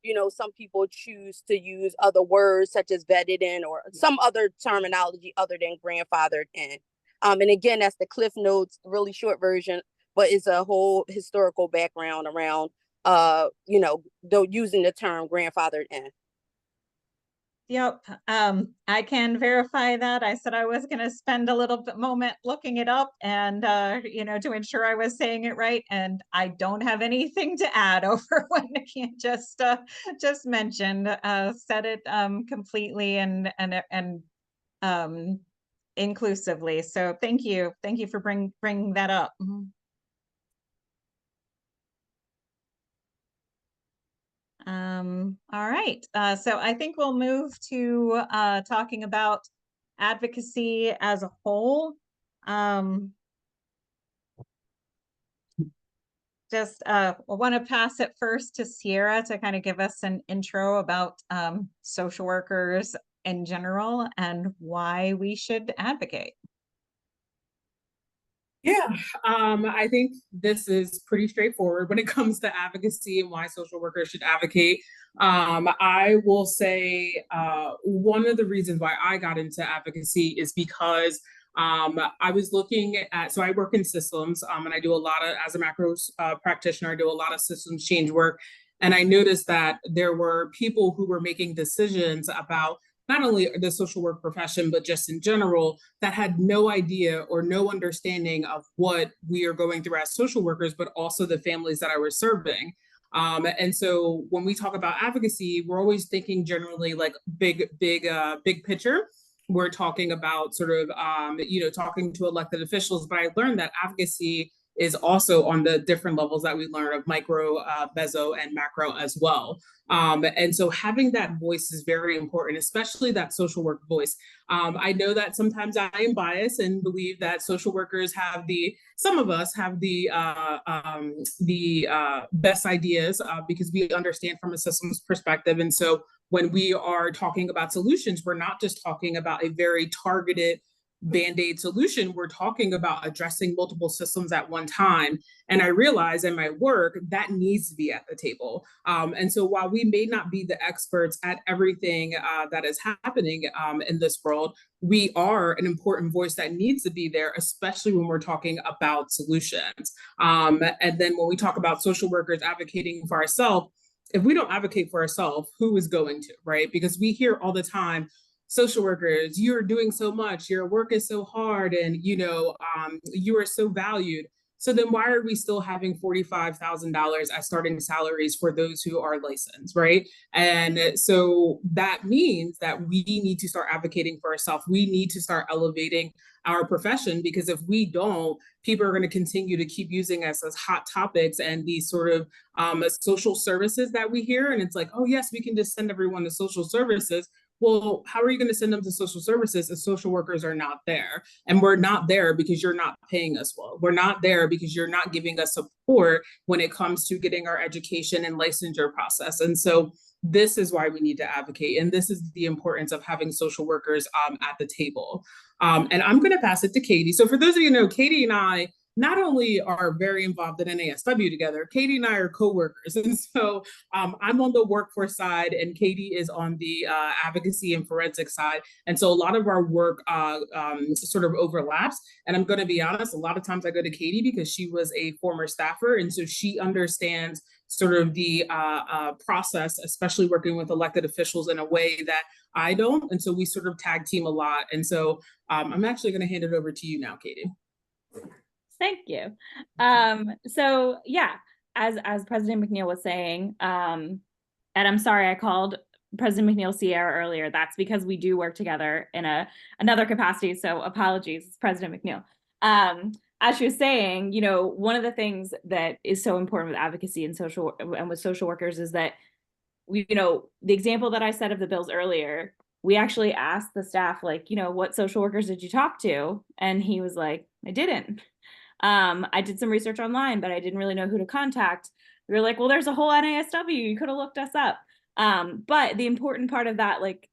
you know, some people choose to use other words such as vetted in or some other terminology other than grandfathered in. And again, that's the Cliff Notes, really short version, but it's a whole historical background around, you know, using the term grandfathered in. Yep, I can verify that. I said I was going to spend a little bit moment looking it up and, you know, to ensure I was saying it right. And I don't have anything to add over what Nikki just mentioned. Said it completely and inclusively. So thank you for bringing that up. All right, so I think we'll move to talking about advocacy as a whole. Just I want to pass it first to Sierra to kind of give us an intro about social workers in general and why we should advocate. Yeah, I think this is pretty straightforward when it comes to advocacy and why social workers should advocate. I will say one of the reasons why I got into advocacy is because I was looking at, so I work in systems and I do a lot of, as a macro practitioner, I do a lot of systems change work. And I noticed that there were people who were making decisions about not only the social work profession, but just in general, that had no idea or no understanding of what we are going through as social workers, but also the families that I was serving. And so when we talk about advocacy, we're always thinking generally like big picture. We're talking about sort of, you know, talking to elected officials, but I learned that advocacy is also on the different levels that we learn of micro, meso, and macro as well. And so having that voice is very important, especially that social work voice. I know that sometimes I am biased and believe that social workers have some of us have the best ideas because we understand from a systems perspective. And so when we are talking about solutions, we're not just talking about a very targeted Band-Aid solution, we're talking about addressing multiple systems at one time. And I realize in my work that needs to be at the table. And so while we may not be the experts at everything that is happening in this world, we are an important voice that needs to be there, especially when we're talking about solutions. And then when we talk about social workers advocating for ourselves, if we don't advocate for ourselves, who is going to, right? Because we hear all the time, social workers, you're doing so much, your work is so hard, and you know, you are so valued. So then why are we still having $45,000 as starting salaries for those who are licensed, right? And so that means that we need to start advocating for ourselves. We need to start elevating our profession, because if we don't, people are going to continue to keep using us as hot topics and these sort of social services that we hear. And it's like, oh yes, we can just send everyone to social services. Well, how are you going to send them to social services if social workers are not there? And we're not there because you're not paying us well. We're not there because you're not giving us support when it comes to getting our education and licensure process. And so this is why we need to advocate. And this is the importance of having social workers at the table. And I'm going to pass it to Katie. So for those of you who know, Katie and I not only are very involved in NASW together, Katie and I are co-workers. And so I'm on the workforce side and Katie is on the advocacy and forensic side. And so a lot of our work sort of overlaps. And I'm going to be honest, a lot of times I go to Katie because she was a former staffer. And so she understands sort of the process, especially working with elected officials in a way that I don't. And so we sort of tag team a lot. And so I'm actually going to hand it over to you now, Katie. Thank you. So yeah, as President McNeil was saying, and I'm sorry I called President McNeil Sierra earlier. That's because we do work together in another capacity. So apologies, President McNeil. As she was saying, you know, one of the things that is so important with advocacy and with social workers is that we, you know, the example that I said of the bills earlier, we actually asked the staff, like, you know, what social workers did you talk to? And he was like, I didn't. I did some research online, but I didn't really know who to contact. We were like, well, there's a whole NASW, you could have looked us up. But the important part of that, like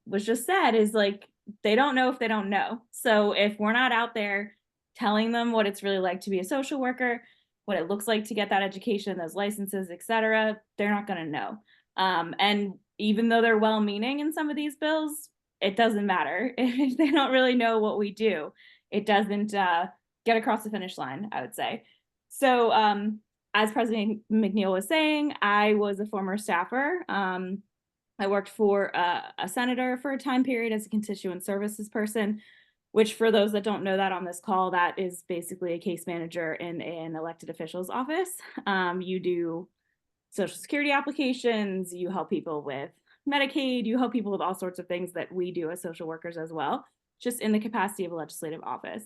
was just said, is like, they don't know if they don't know. So if we're not out there telling them what it's really like to be a social worker, what it looks like to get that education, those licenses, etc., they're not going to know. And even though they're well-meaning in some of these bills, it doesn't matter if they don't really know what we do. It doesn't get across the finish line, I would say. So as President McNeil was saying, I was a former staffer. I worked for a senator for a time period as a constituent services person, which for those that don't know that on this call, that is basically a case manager in an elected official's office. You do Social Security applications, you help people with Medicaid, you help people with all sorts of things that we do as social workers as well, just in the capacity of a legislative office.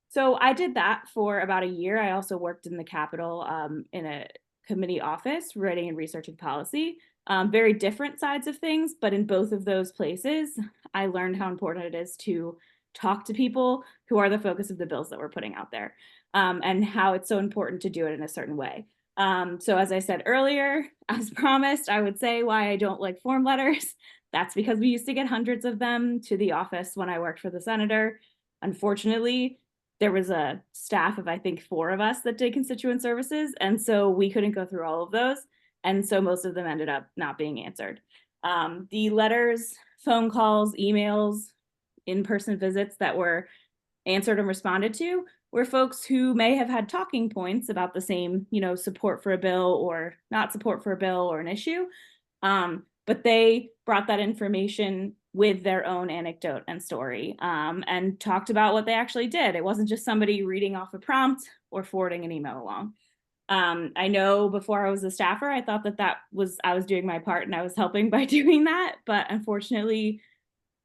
So I did that for about a year. I also worked in the Capitol in a committee office, writing and researching policy. Very different sides of things, but in both of those places, I learned how important it is to talk to people who are the focus of the bills that we're putting out there, and how it's so important to do it in a certain way. So as I said earlier, as promised, I would say why I don't like form letters. That's because we used to get hundreds of them to the office when I worked for the senator. Unfortunately, there was a staff of, I think, 4 of us that did constituent services. And so we couldn't go through all of those. And so most of them ended up not being answered. The letters, phone calls, emails, in-person visits that were answered and responded to were folks who may have had talking points about the same, support for a bill or not support for a bill or an issue. But they brought that information with their own anecdote and story, and talked about what they actually did. It wasn't just somebody reading off a prompt or forwarding an email along. I know before I was a staffer, I thought that I was doing my part and I was helping by doing that, but unfortunately,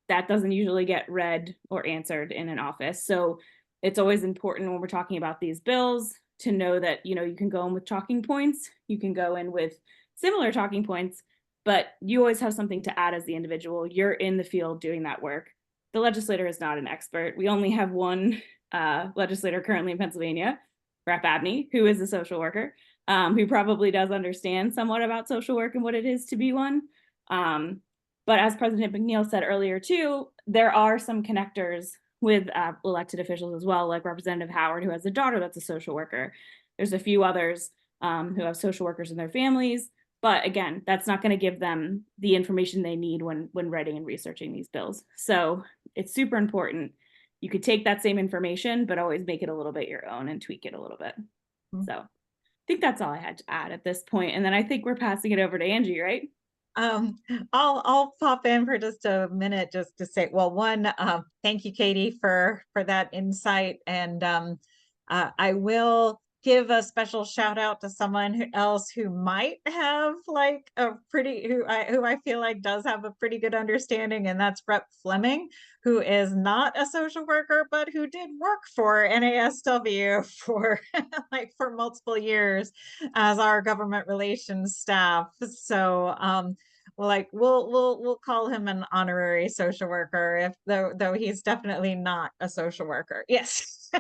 that doesn't usually get read or answered in an office. So it's always important when we're talking about these bills to know that, you can go in with talking points, you can go in with similar talking points, but you always have something to add as the individual. You're in the field doing that work. The legislator is not an expert. We only have one legislator currently in Pennsylvania, Rep. Abney, who is a social worker, who probably does understand somewhat about social work and what it is to be one. But as President McNeil said earlier too, there are some connectors with elected officials as well, like Representative Howard, who has a daughter that's a social worker. There's a few others who have social workers in their families. But again, that's not going to give them the information they need when writing and researching these bills. So it's super important. You could take that same information, but always make it a little bit your own and tweak it a little bit. So I think that's all I had to add at this point. And then I think we're passing it over to Angie, right? I'll pop in for just a minute just to say, well, one, thank you, Katie, for that insight. And I will give a special shout out to someone else who might have like who I feel like does have a pretty good understanding, and that's Rep. Fleming, who is not a social worker, but who did work for NASW for for multiple years as our government relations staff. So we'll call him an honorary social worker, though he's definitely not a social worker. Yes.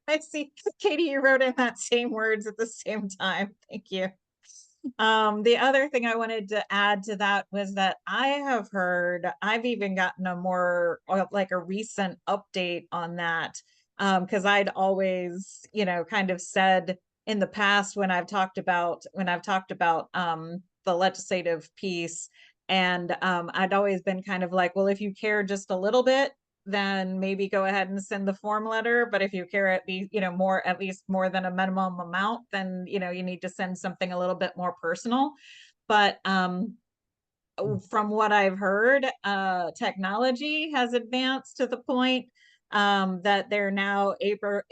I see, Katie, you wrote in that same words at the same time. Thank you. The other thing I wanted to add to that was that I've even gotten a more like a recent update on that, because I'd always, kind of said in the past when I've talked about the legislative piece, and I'd always been kind of like, well, if you care just a little bit, then maybe go ahead and send the form letter. But if you care at least more than a minimum amount, then, you need to send something a little bit more personal. But from what I've heard, technology has advanced to the point that they're now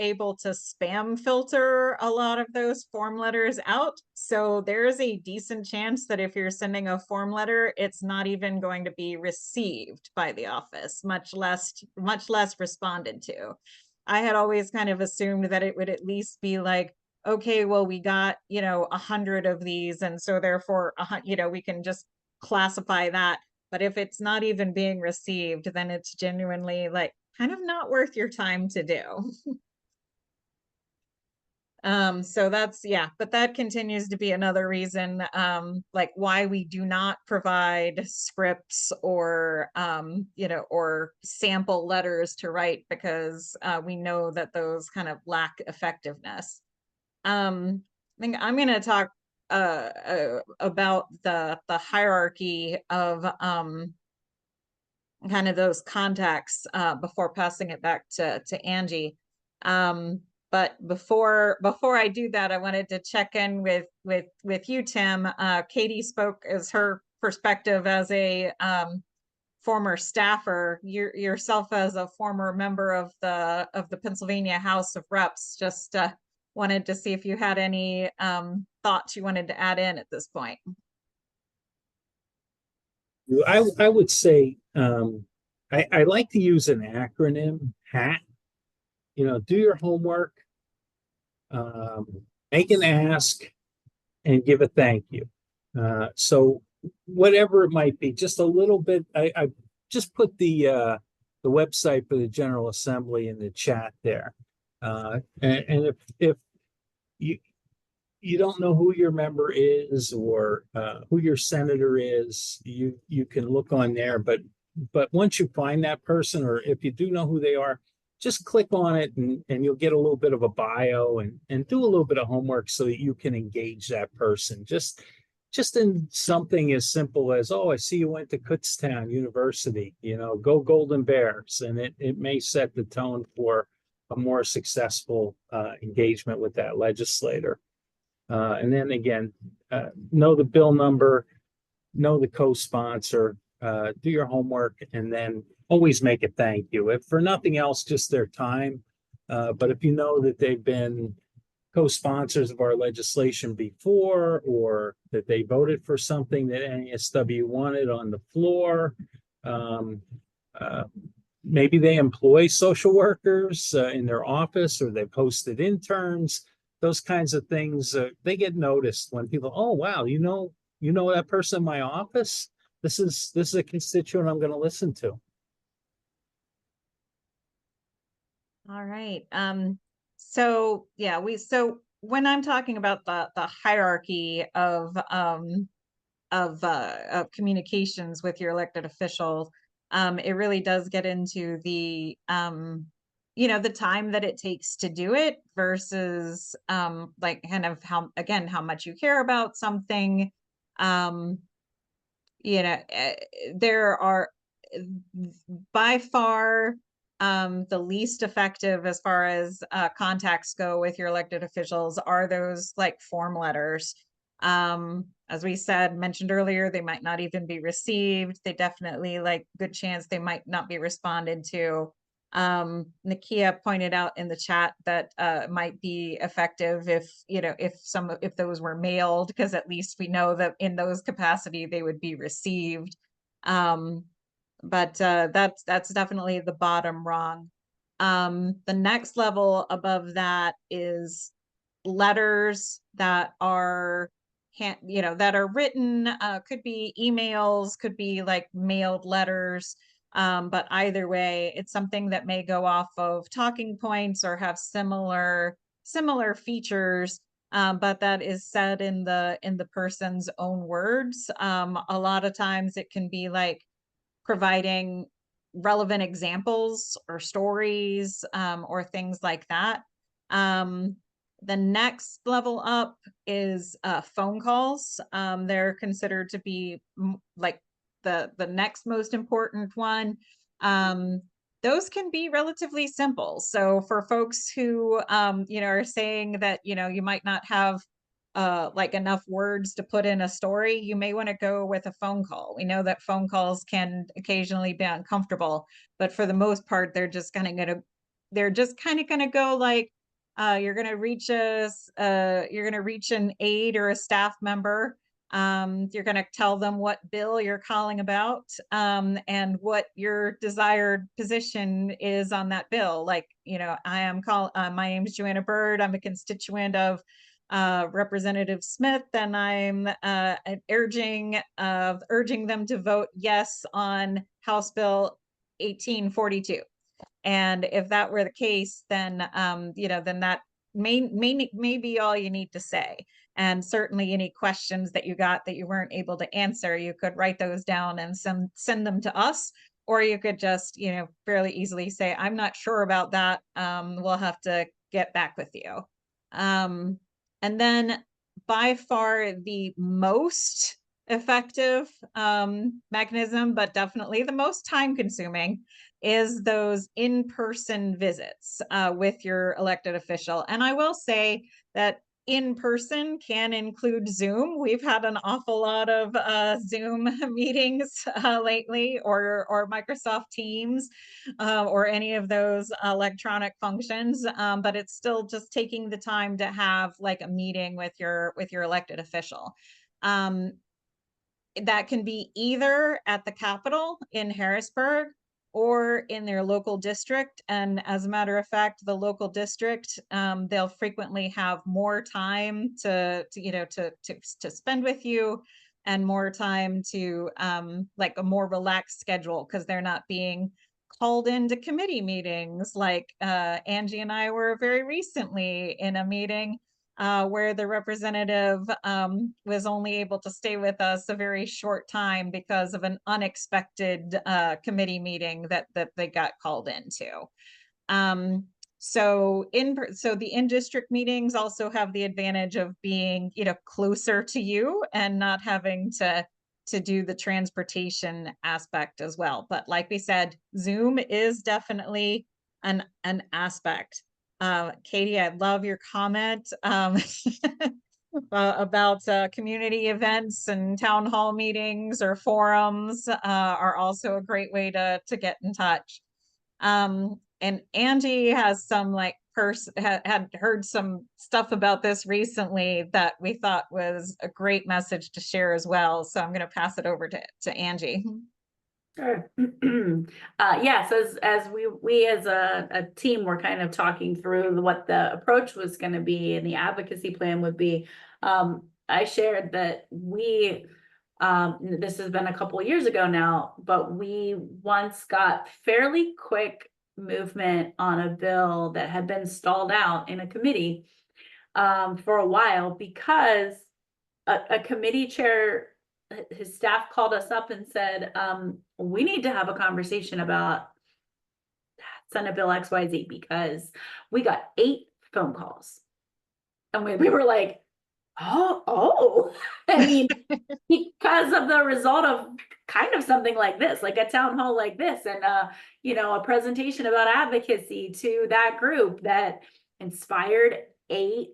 able to spam filter a lot of those form letters out. So there's a decent chance that if you're sending a form letter, it's not even going to be received by the office, much less responded to. I had always kind of assumed that it would at least be like, okay, well, we got, 100 of these, and so therefore, we can just classify that. But if it's not even being received, then it's genuinely like kind of not worth your time to do. So that's, yeah, but that continues to be another reason, like why we do not provide scripts or, or sample letters to write, because we know that those kind of lack effectiveness. I think I'm going to talk about the hierarchy of kind of those contacts before passing it back to Angie. But before I do that, I wanted to check in with you, Tim. Katie spoke as her perspective as a former staffer. Yourself as a former member of the Pennsylvania House of Reps. Just wanted to see if you had any thoughts you wanted to add in at this point. I would say I like to use an acronym, HAT. Do your homework, make an ask, and give a thank you. So whatever it might be, just a little bit. I just put the website for the General Assembly in the chat there. And if you don't know who your member is or who your senator is, you can look on there. But once you find that person, or if you do know who they are, just click on it and you'll get a little bit of a bio and do a little bit of homework so that you can engage that person. Just in something as simple as, oh, I see you went to Kutztown University, go Golden Bears. And it may set the tone for a more successful engagement with that legislator. And then again, know the bill number, know the co-sponsor, do your homework, and then always make a thank you. If for nothing else, just their time. But if you know that they've been co-sponsors of our legislation before, or that they voted for something that NASW wanted on the floor, maybe they employ social workers in their office, or they've hosted interns. Those kinds of things, they get noticed when people, oh, wow, you know that person in my office? This is a constituent I'm going to listen to. All right. So yeah, so when I'm talking about the hierarchy of communications with your elected official, it really does get into the the time that it takes to do it versus like kind of how much you care about something. There are by far the least effective as far as contacts go with your elected officials are those like form letters. As we mentioned earlier, they might not even be received. They definitely, like, good chance they might not be responded to. Nakia pointed out in the chat that might be effective if those were mailed, because at least we know that in those capacity they would be received. But that's definitely the bottom rung. The next level above that is letters that are that are written, could be emails, could be like mailed letters. But either way, it's something that may go off of talking points or have similar features, but that is said in the person's own words. A lot of times it can be like providing relevant examples or stories, or things like that. The next level up is phone calls. They're considered to be like the next most important one. Those can be relatively simple. So for folks who are saying that you might not have like enough words to put in a story, you may want to go with a phone call. We know that phone calls can occasionally be uncomfortable, but for the most part, they're just kind of gonna go like, you're gonna reach an aide or a staff member. You're gonna tell them what bill you're calling about, and what your desired position is on that bill. Like, my name is Joanna Bird. I'm a constituent of Representative Smith, and I'm urging them to vote yes on House Bill 1842. And if that were the case, then then that may be all you need to say. And certainly any questions that you got that you weren't able to answer, you could write those down and send them to us, or you could just, fairly easily say, I'm not sure about that. We'll have to get back with you. And then by far the most effective mechanism, but definitely the most time consuming, is those in-person visits with your elected official. And I will say that in person can include Zoom. We've had an awful lot of Zoom meetings lately, or Microsoft Teams, or any of those electronic functions. But it's still just taking the time to have like a meeting with your elected official. That can be either at the Capitol in Harrisburg or in their local district. And as a matter of fact, the local district, they'll frequently have more time to spend with you, and more time to like a more relaxed schedule, because they're not being called into committee meetings. Like Angie and I were very recently in a meeting where the representative was only able to stay with us a very short time because of an unexpected committee meeting that they got called into. So the in-district meetings also have the advantage of being, closer to you and not having to do the transportation aspect as well. But like we said, Zoom is definitely an aspect. Katie, I love your comment about community events, and town hall meetings or forums are also a great way to get in touch. And Angie has some had heard some stuff about this recently that we thought was a great message to share as well. So I'm going to pass it over to Angie. Sure. Yes, as we as a team were kind of talking through what the approach was going to be and the advocacy plan would be. I shared that this has been a couple of years ago now, but we once got fairly quick movement on a bill that had been stalled out in a committee for a while, because a committee chair, his staff called us up and said, we need to have a conversation about Senate Bill XYZ, because we got 8 phone calls. And we were like, oh, I mean, because of the result of kind of something like this, like a town hall like this, and a presentation about advocacy to that group that inspired 8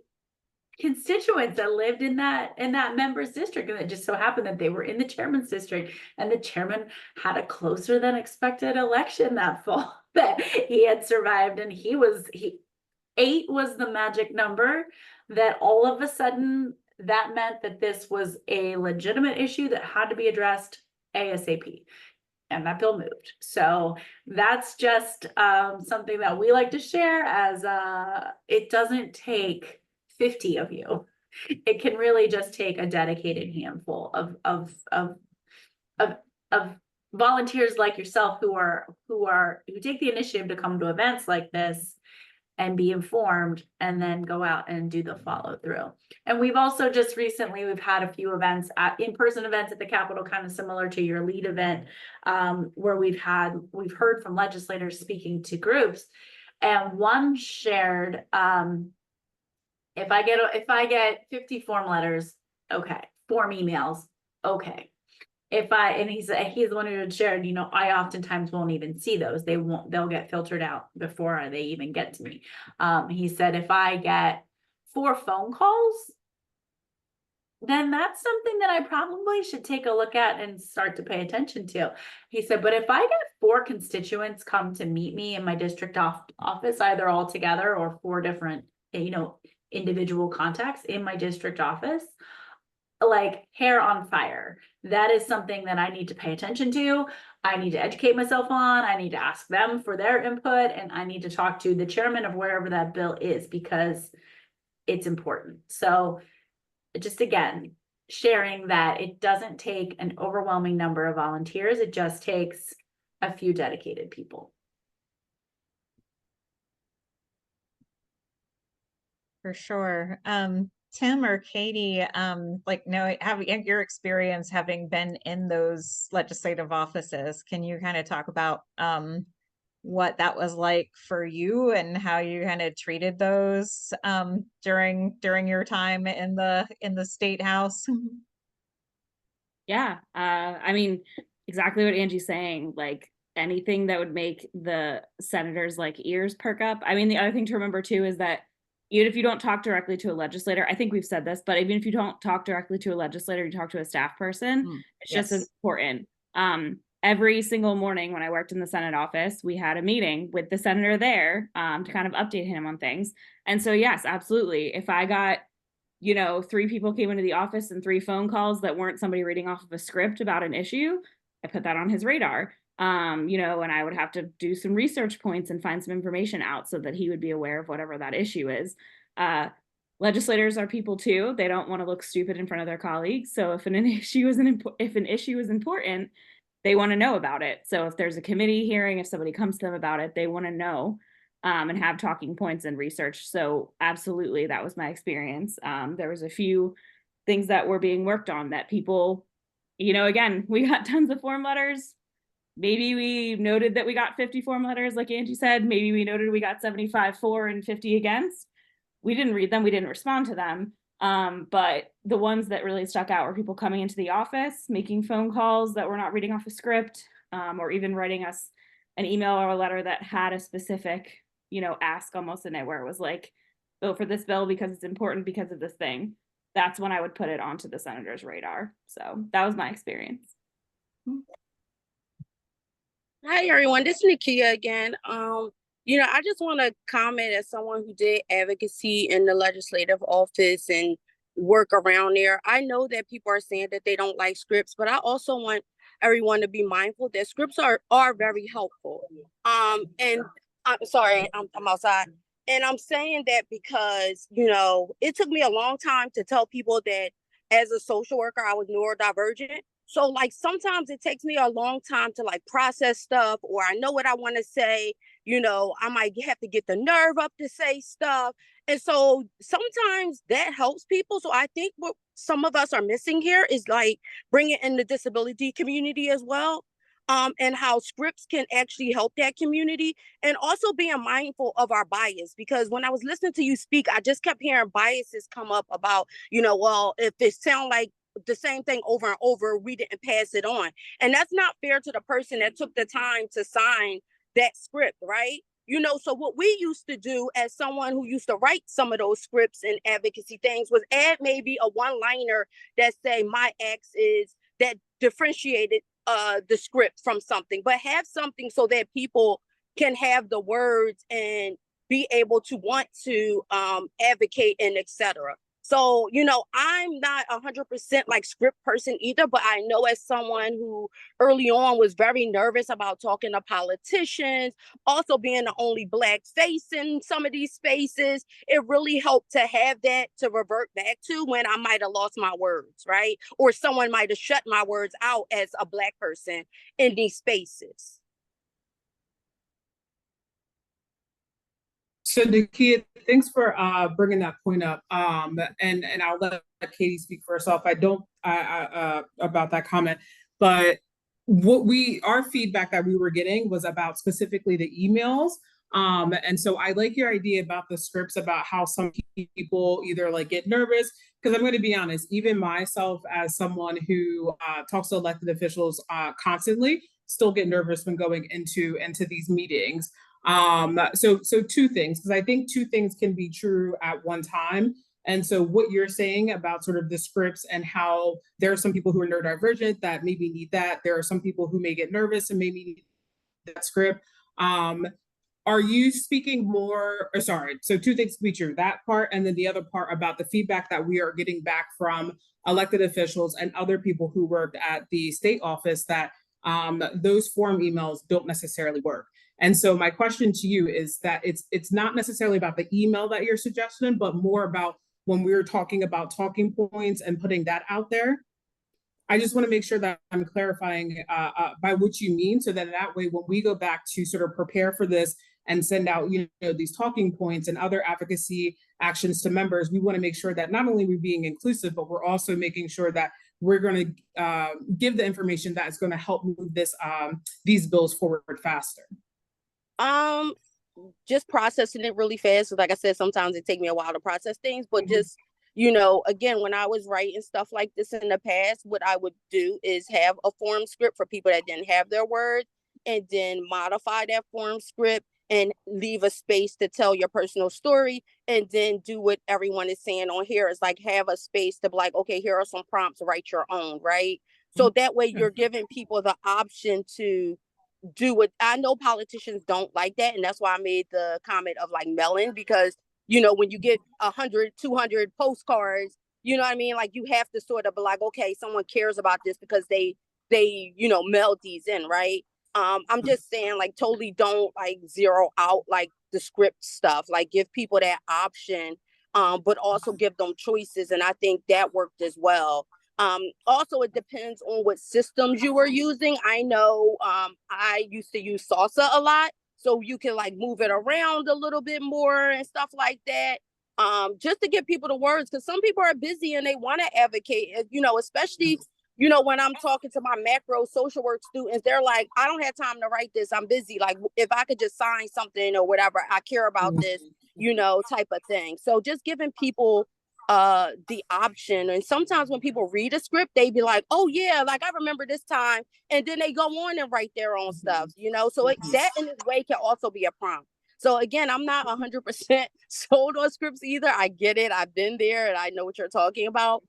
constituents that lived in that member's district. And it just so happened that they were in the chairman's district, and the chairman had a closer than expected election that fall that he had survived. And 8 was the magic number, that all of a sudden that meant that this was a legitimate issue that had to be addressed ASAP. And that bill moved. So that's just something that we like to share, as it doesn't take 50 of you. It can really just take a dedicated handful of volunteers like yourself who take the initiative to come to events like this and be informed, and then go out and do the follow through. And we've also just recently, we've had a few events, in-person events at the Capitol, kind of similar to your lead event, where we've heard from legislators speaking to groups. And one shared, if I get 50 form letters, okay, form emails, okay. And he's the one who had shared, I oftentimes won't even see those. They'll get filtered out before they even get to me. He said, if I get 4 phone calls, then that's something that I probably should take a look at and start to pay attention to. He said, but if I get 4 constituents come to meet me in my district office, either all together or 4 different, individual contacts in my district office, like hair on fire. That is something that I need to pay attention to. I need to educate myself on. I need to ask them for their input, and I need to talk to the chairman of wherever that bill is, because it's important. So just again, sharing that it doesn't take an overwhelming number of volunteers. It just takes a few dedicated people. For sure. Tim or Katie, like, know, having your experience having been in those legislative offices, can you kind of talk about what that was like for you and how you kind of treated those during your time in the state house? Yeah, I mean, exactly what Angie's saying, like anything that would make the senators like ears perk up. I mean, the other thing to remember too is that even if you don't talk directly to a legislator, I think we've said this, but even if you don't talk directly to a legislator, you talk to a staff person, it's just as Yes. important. Every single morning when I worked in the Senate office, we had a meeting with the senator there to kind of update him on things. And so, yes, absolutely. If I got 3 people came into the office and 3 phone calls that weren't somebody reading off of a script about an issue, I put that on his radar. And I would have to do some research points and find some information out so that he would be aware of whatever that issue is. Legislators are people too. They don't want to look stupid in front of their colleagues. So if an issue is important, they want to know about it. So if there's a committee hearing, if somebody comes to them about it, they want to know and have talking points and research. So absolutely, that was my experience. There was a few things that were being worked on that people, again, we got tons of form letters. Maybe we noted that we got 50 form letters, like Angie said. Maybe we noted we got 75 for and 50 against. We didn't read them. We didn't respond to them. But the ones that really stuck out were people coming into the office, making phone calls that were not reading off a script, or even writing us an email or a letter that had a specific, ask almost in it where it was like, vote for this bill because it's important because of this thing. That's when I would put it onto the senator's radar. So that was my experience. Hi everyone, this is Nakia again. I just want to comment as someone who did advocacy in the legislative office and work around there. I know that people are saying that they don't like scripts, but I also want everyone to be mindful that scripts are very helpful. And I'm sorry, I'm outside. And I'm saying that because, it took me a long time to tell people that as a social worker, I was neurodivergent. So like sometimes it takes me a long time to like process stuff, or I know what I want to say, I might have to get the nerve up to say stuff. And so sometimes that helps people. So I think what some of us are missing here is like bringing in the disability community as well. And how scripts can actually help that community, and also being mindful of our bias. Because when I was listening to you speak, I just kept hearing biases come up about, well, if it sounds like the same thing over and over, we didn't pass it on. And that's not fair to the person that took the time to sign that script, right? So what we used to do as someone who used to write some of those scripts and advocacy things was add maybe a one-liner that say my ex is that differentiated the script from something, but have something so that people can have the words and be able to want to advocate and etc. So, I'm not 100% like script person either, but I know as someone who early on was very nervous about talking to politicians, also being the only Black face in some of these spaces, it really helped to have that to revert back to when I might have lost my words, right? Or someone might have shut my words out as a Black person in these spaces. So Nakia, thanks for bringing that point up. And I'll let Katie speak for herself. I don't about that comment, but our feedback that we were getting was about specifically the emails. And so I like your idea about the scripts, about how some people either like get nervous, because I'm going to be honest, even myself as someone who talks to elected officials constantly, still get nervous when going into these meetings. So 2 things, because I think 2 things can be true at one time. And so what you're saying about sort of the scripts and how there are some people who are neurodivergent that maybe need that. There are some people who may get nervous and maybe need that script. Are you speaking more, or sorry, so 2 things to be true, that part, and then the other part about the feedback that we are getting back from elected officials and other people who worked at the state office that those form emails don't necessarily work. And so my question to you is that it's not necessarily about the email that you're suggesting, but more about when we're talking about talking points and putting that out there. I just want to make sure that I'm clarifying by what you mean, so that way when we go back to sort of prepare for this and send out, these talking points and other advocacy actions to members, we want to make sure that not only we're being inclusive, but we're also making sure that we're going to give the information that is going to help move these bills forward faster. Just processing it really fast. So like I said, sometimes it takes me a while to process things, but just, again, when I was writing stuff like this in the past, what I would do is have a form script for people that didn't have their words, and then modify that form script and leave a space to tell your personal story, and then do what everyone is saying on here is like have a space to be like, okay, here are some prompts, write your own, right? So that way you're giving people the option to do what I know politicians don't like that. And that's why I made the comment of like mailing, because, when you get 100, 200 postcards, you know what I mean? Like you have to sort of be like, okay, someone cares about this because they mailed these in, right? I'm just saying like totally don't like zero out like the script stuff, like give people that option, but also give them choices. And I think that worked as well. Also, it depends on what systems you are using. I know I used to use Salsa a lot, so you can like move it around a little bit more and stuff like that. Just to get people the words, because some people are busy and they want to advocate, especially, when I'm talking to my macro social work students, they're like, I don't have time to write this. I'm busy. Like if I could just sign something or whatever, I care about this, type of thing. So just giving people the option. And sometimes when people read a script, they be like, oh yeah, like I remember this time, and then they go on and write their own stuff, so that in its way can also be a prompt. So again, I'm not 100% sold on scripts either. I get it, I've been there, and I know what you're talking about,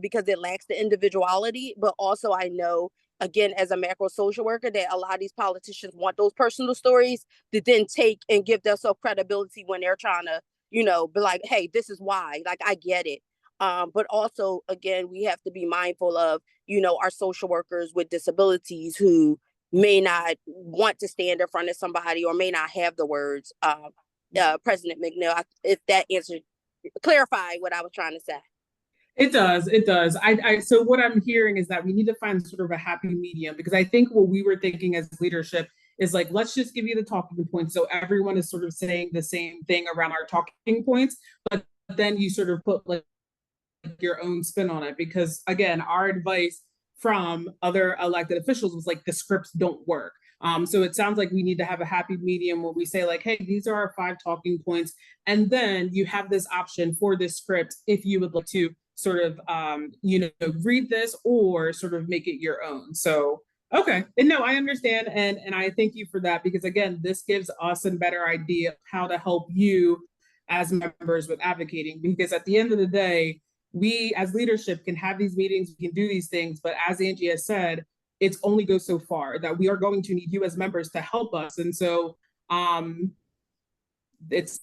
because it lacks the individuality. But also I know, again, as a macro social worker, that a lot of these politicians want those personal stories to then take and give themselves credibility when they're trying to be like, hey, this is why, like, I get it. But also, again, we have to be mindful of, our social workers with disabilities who may not want to stand in front of somebody or may not have the words. President McNeil, if that answered, clarify what I was trying to say. It does. It does. So what I'm hearing is that we need to find sort of a happy medium, because I think what we were thinking as leadership is like, let's just give you the talking points. So everyone is sort of saying the same thing around our talking points, but then you sort of put like your own spin on it. Because again, our advice from other elected officials was like, the scripts don't work. So it sounds like we need to have a happy medium where we say like, hey, these are our 5 talking points. And then you have this option for this script if you would like to sort of, read this or sort of make it your own. So, okay. And no, I understand. And I thank you for that, because again, this gives us a better idea of how to help you as members with advocating, because at the end of the day, we as leadership can have these meetings, we can do these things, but as Angie has said, it's only goes so far, that we are going to need you as members to help us. And so it's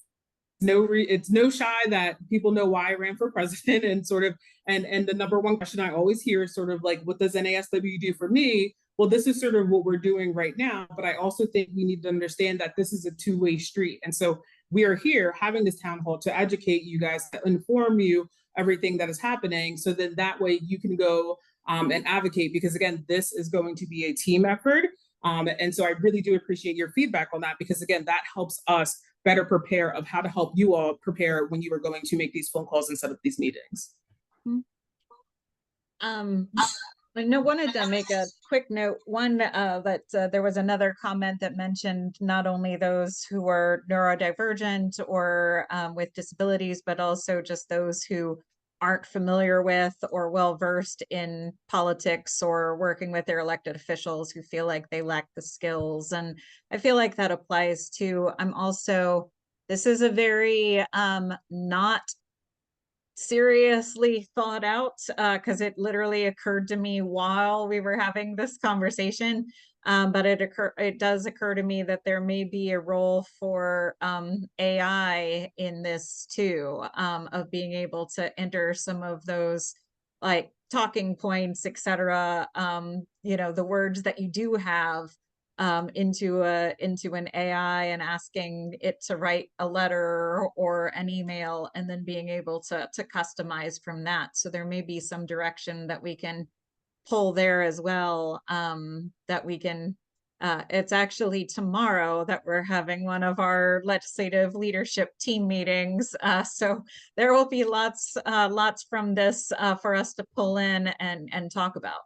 no shy that people know why I ran for president, and sort of, and the number one question I always hear is sort of like, what does NASW do for me? Well, this is sort of what we're doing right now, but I also think we need to understand that this is a two-way street. And so we are here having this town hall to educate you guys, to inform you everything that is happening, so then that way you can go and advocate, because again, this is going to be a team effort. And so I really do appreciate your feedback on that, because again, that helps us better prepare of how to help you all prepare when you are going to make these phone calls and set up these meetings. I wanted to make a quick note. One, that there was another comment that mentioned not only those who are neurodivergent or with disabilities, but also just those who aren't familiar with or well-versed in politics or working with their elected officials, who feel like they lack the skills. And I feel like that applies to, this is a very not seriously thought out, because it literally occurred to me while we were having this conversation. But it does occur to me that there may be a role for AI in this too, of being able to enter some of those like talking points, etc. The words that you do have into an AI and asking it to write a letter or an email, and then being able to customize from that. So there may be some direction that we can pull there as well, that we can It's actually tomorrow that we're having one of our legislative leadership team meetings. So there will be lots from this for us to pull in and talk about.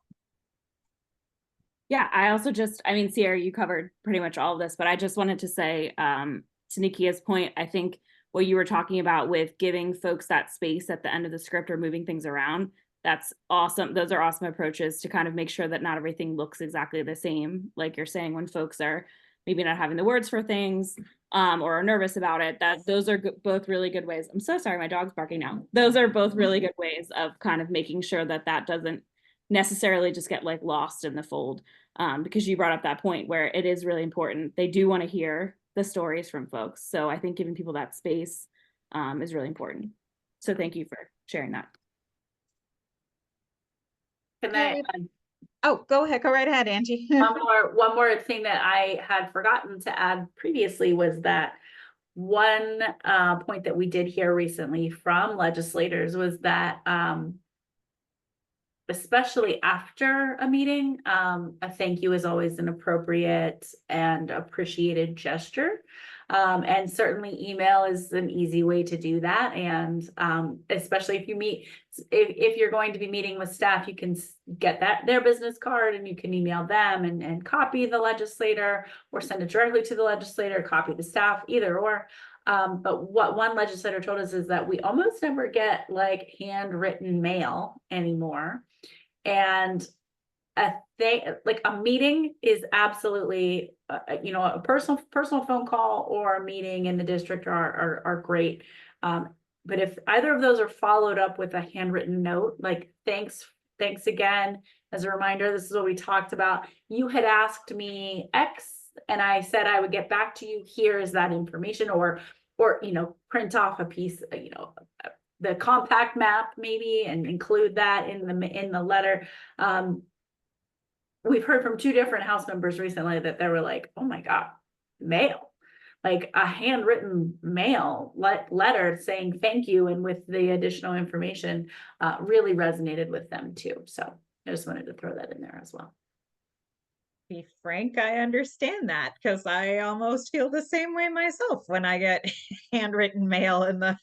Yeah, I also I mean, Sierra, you covered pretty much all of this, but I just wanted to say, to Nikia's point, I think what you were talking about with giving folks that space at the end of the script or moving things around, that's awesome. Those are awesome approaches to kind of make sure that not everything looks exactly the same. Like you're saying, when folks are maybe not having the words for things, or are nervous about it, those are both really good ways. I'm so sorry, my dog's barking now. Those are both really good ways of kind of making sure that that doesn't necessarily just get like lost in the fold, because you brought up that point where it is really important. They do want to hear the stories from folks. So I think giving people that space is really important. So thank you for sharing that. Can I, Oh, go ahead. Go right ahead, Angie. one more thing that I had forgotten to add previously was that one point that we did hear recently from legislators was that especially after a meeting, a thank you is always an appropriate and appreciated gesture. And certainly email is an easy way to do that. And especially if you if you're going to be meeting with staff, you can get their business card and you can email them and copy the legislator, or send it directly to the legislator, copy the staff, either or. But what one legislator told us is that we almost never get like handwritten mail anymore. And like a meeting is absolutely, a personal phone call or a meeting in the district are great. But if either of those are followed up with a handwritten note, like thanks again, as a reminder, this is what we talked about. You had asked me X and I said I would get back to you. Here is that information, or print off a piece, the compact map maybe, and include that in the letter. We've heard from 2 different House members recently that they were like, oh my God, mail, like a handwritten mail letter saying thank you and with the additional information really resonated with them too. So I just wanted to throw that in there as well. Be frank, I understand that because I almost feel the same way myself when I get handwritten mail in the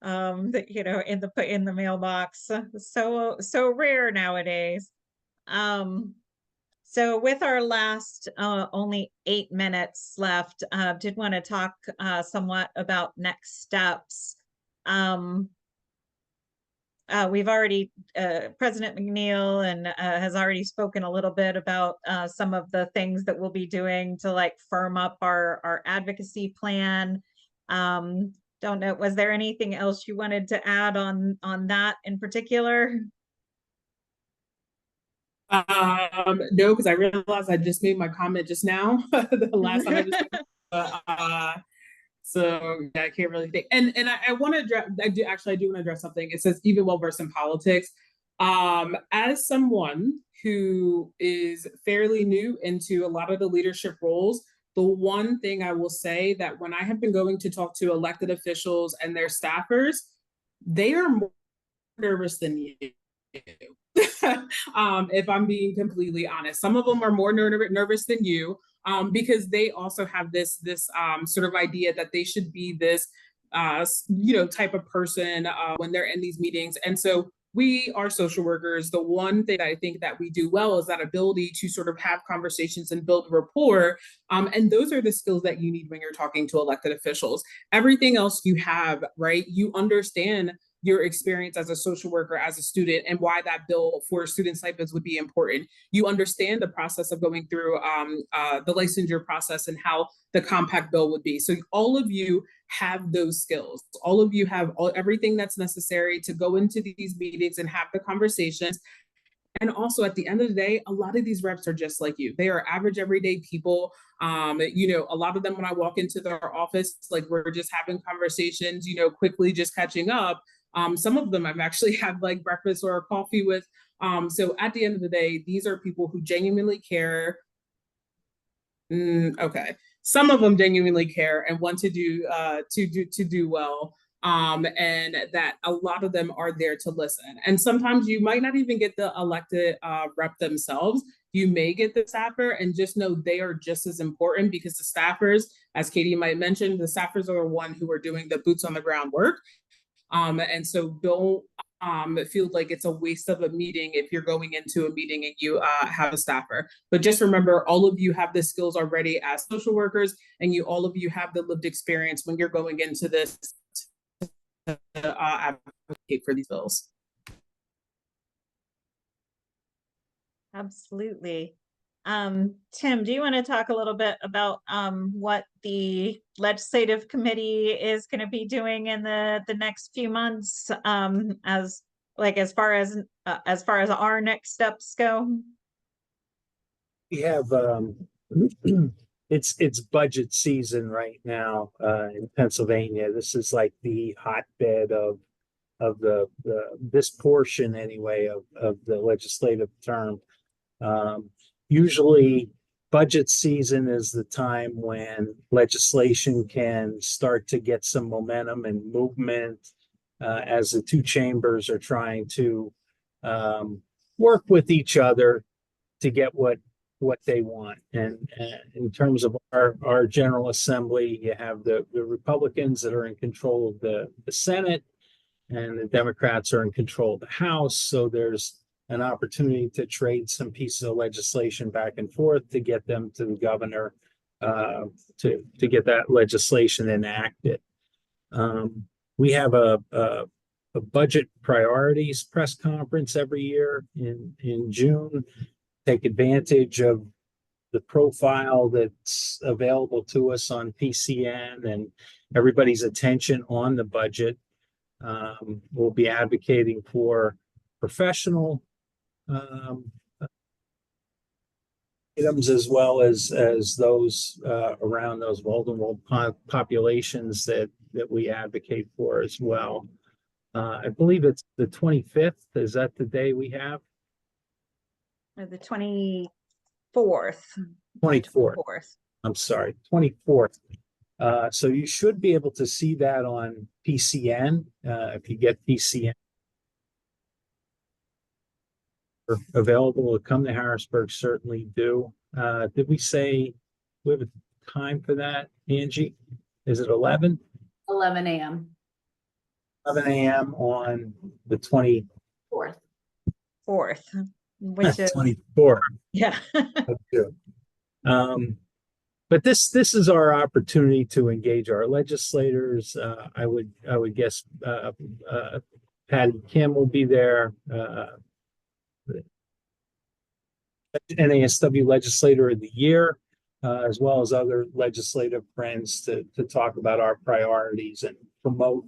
in the mailbox. So rare nowadays. So with our last only 8 minutes left, did want to talk somewhat about next steps. We've already, President McNeil and has already spoken a little bit about some of the things that we'll be doing to like firm up our advocacy plan. Don't know, was there anything else you wanted to add on that in particular? No, because I realized I just made my comment just now. The last time I just so yeah, I can't really think. And I want to address. I do want to address something. It says even well versed in politics. As someone who is fairly new into a lot of the leadership roles, the one thing I will say that when I have been going to talk to elected officials and their staffers, they are more nervous than you. If I'm being completely honest, some of them are more nervous than you, because they also have this sort of idea that they should be this type of person when they're in these meetings. And so we are social workers. The one thing that I think that we do well is that ability to sort of have conversations and build rapport. And those are the skills that you need when you're talking to elected officials. Everything else you have, right? You understand your experience as a social worker, as a student, and why that bill for student stipends would be important. You understand the process of going through the licensure process and how the compact bill would be. So all of you have those skills. All of you have everything that's necessary to go into these meetings and have the conversations. And also at the end of the day, a lot of these reps are just like you. They are average everyday people. A lot of them, when I walk into their office, like we're just having conversations, quickly just catching up. Some of them I've actually had like breakfast or coffee with. So at the end of the day, these are people who genuinely care. Okay. Some of them genuinely care and want to do well. And that a lot of them are there to listen. And sometimes you might not even get the elected rep themselves. you may get the staffer, and just know they are just as important, because the staffers, as Katie might mention, the staffers are the one who are doing the boots on the ground work. And so don't feel like it's a waste of a meeting if you're going into a meeting and you have a staffer. But just remember, all of you have the skills already as social workers, and all of you have the lived experience when you're going into this advocate for these bills. Absolutely. Tim, do you want to talk a little bit about what the legislative committee is going to be doing in the next few months, as far as our next steps go? We have it's budget season right now in Pennsylvania. This is like the hotbed of this portion anyway of the legislative term. Usually budget season is the time when legislation can start to get some momentum and movement as the two chambers are trying to work with each other to get what they want. And in terms of our General Assembly, you have the Republicans that are in control of the Senate, and the Democrats are in control of the House. So there's an opportunity to trade some pieces of legislation back and forth to get them to the governor to get that legislation enacted. We have a budget priorities press conference every year in June. Take advantage of the profile that's available to us on PCN and everybody's attention on the budget. We'll be advocating for professional items as well as those around those vulnerable populations that we advocate for as well. I believe it's the 25th. Is that the day we have? The 24th. 24th. I'm sorry, 24th. So you should be able to see that on PCN if you get PCN available to come to Harrisburg. Certainly do. Did we say we have a time for that, Angie? Is it 11? 11 a.m. 11 a.m. on the 24th. Which is 24th. yeah. But this is our opportunity to engage our legislators. I would guess Patty Kim will be there, NASW Legislator of the Year, as well as other legislative friends to talk about our priorities and promote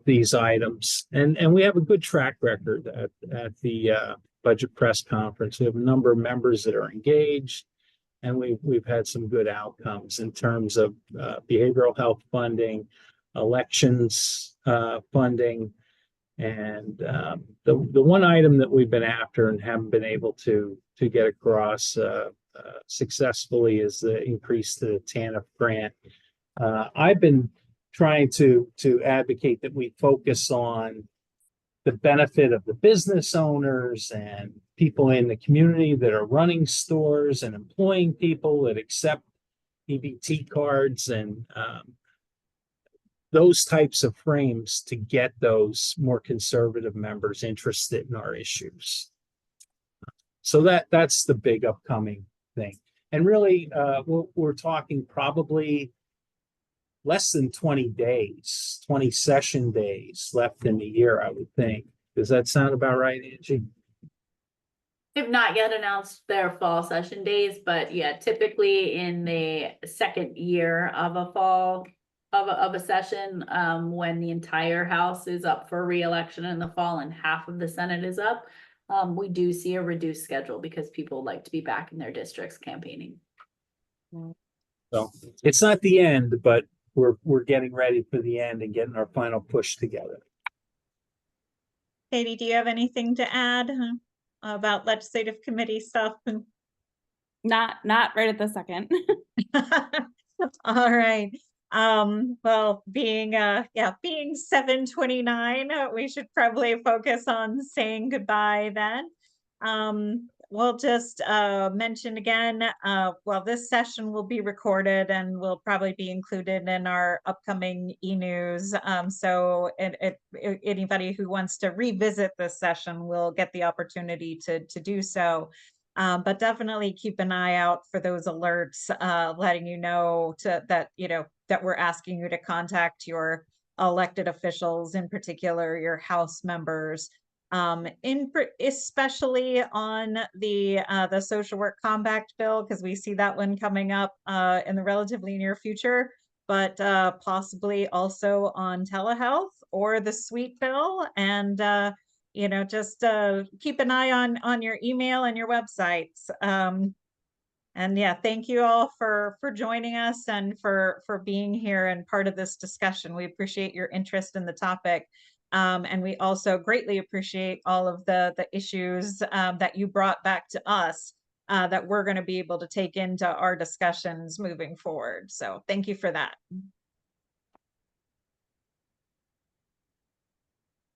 these items. And we have a good track record at the budget press conference. We have a number of members that are engaged, and we've had some good outcomes in terms of behavioral health funding, elections funding, and the one item that we've been after and haven't been able to get across successfully is the increase to the TANF grant. I've been trying to advocate that we focus on the benefit of the business owners and people in the community that are running stores and employing people that accept EBT cards and those types of frames to get those more conservative members interested in our issues. So that's the big upcoming thing. And really, we're talking probably less than 20 days, 20 session days left in the year, I would think. Does that sound about right, Angie? They've not yet announced their fall session days, but yeah, typically in the second year of a fall of a session, when the entire House is up for re-election in the fall and half of the Senate is up, we do see a reduced schedule because people like to be back in their districts campaigning. So it's not the end, but we're getting ready for the end and getting our final push together. Katie, do you have anything to add about legislative committee stuff? Not right at the second. All right. Well, being 7:29, we should probably focus on saying goodbye then. we'll just mention again, well, this session will be recorded and will probably be included in our upcoming e-news. So anybody who wants to revisit this session will get the opportunity to do so. But definitely keep an eye out for those alerts, letting you know that we're asking you to contact your elected officials, in particular your House members, especially on the social work compact bill, because we see that one coming up in the relatively near future, but possibly also on telehealth or the SWEET bill. And just keep an eye on your email and your websites. And yeah, thank you all for joining us and for being here and part of this discussion. We appreciate your interest in the topic. And we also greatly appreciate all of the issues that you brought back to us that we're going to be able to take into our discussions moving forward. So thank you for that.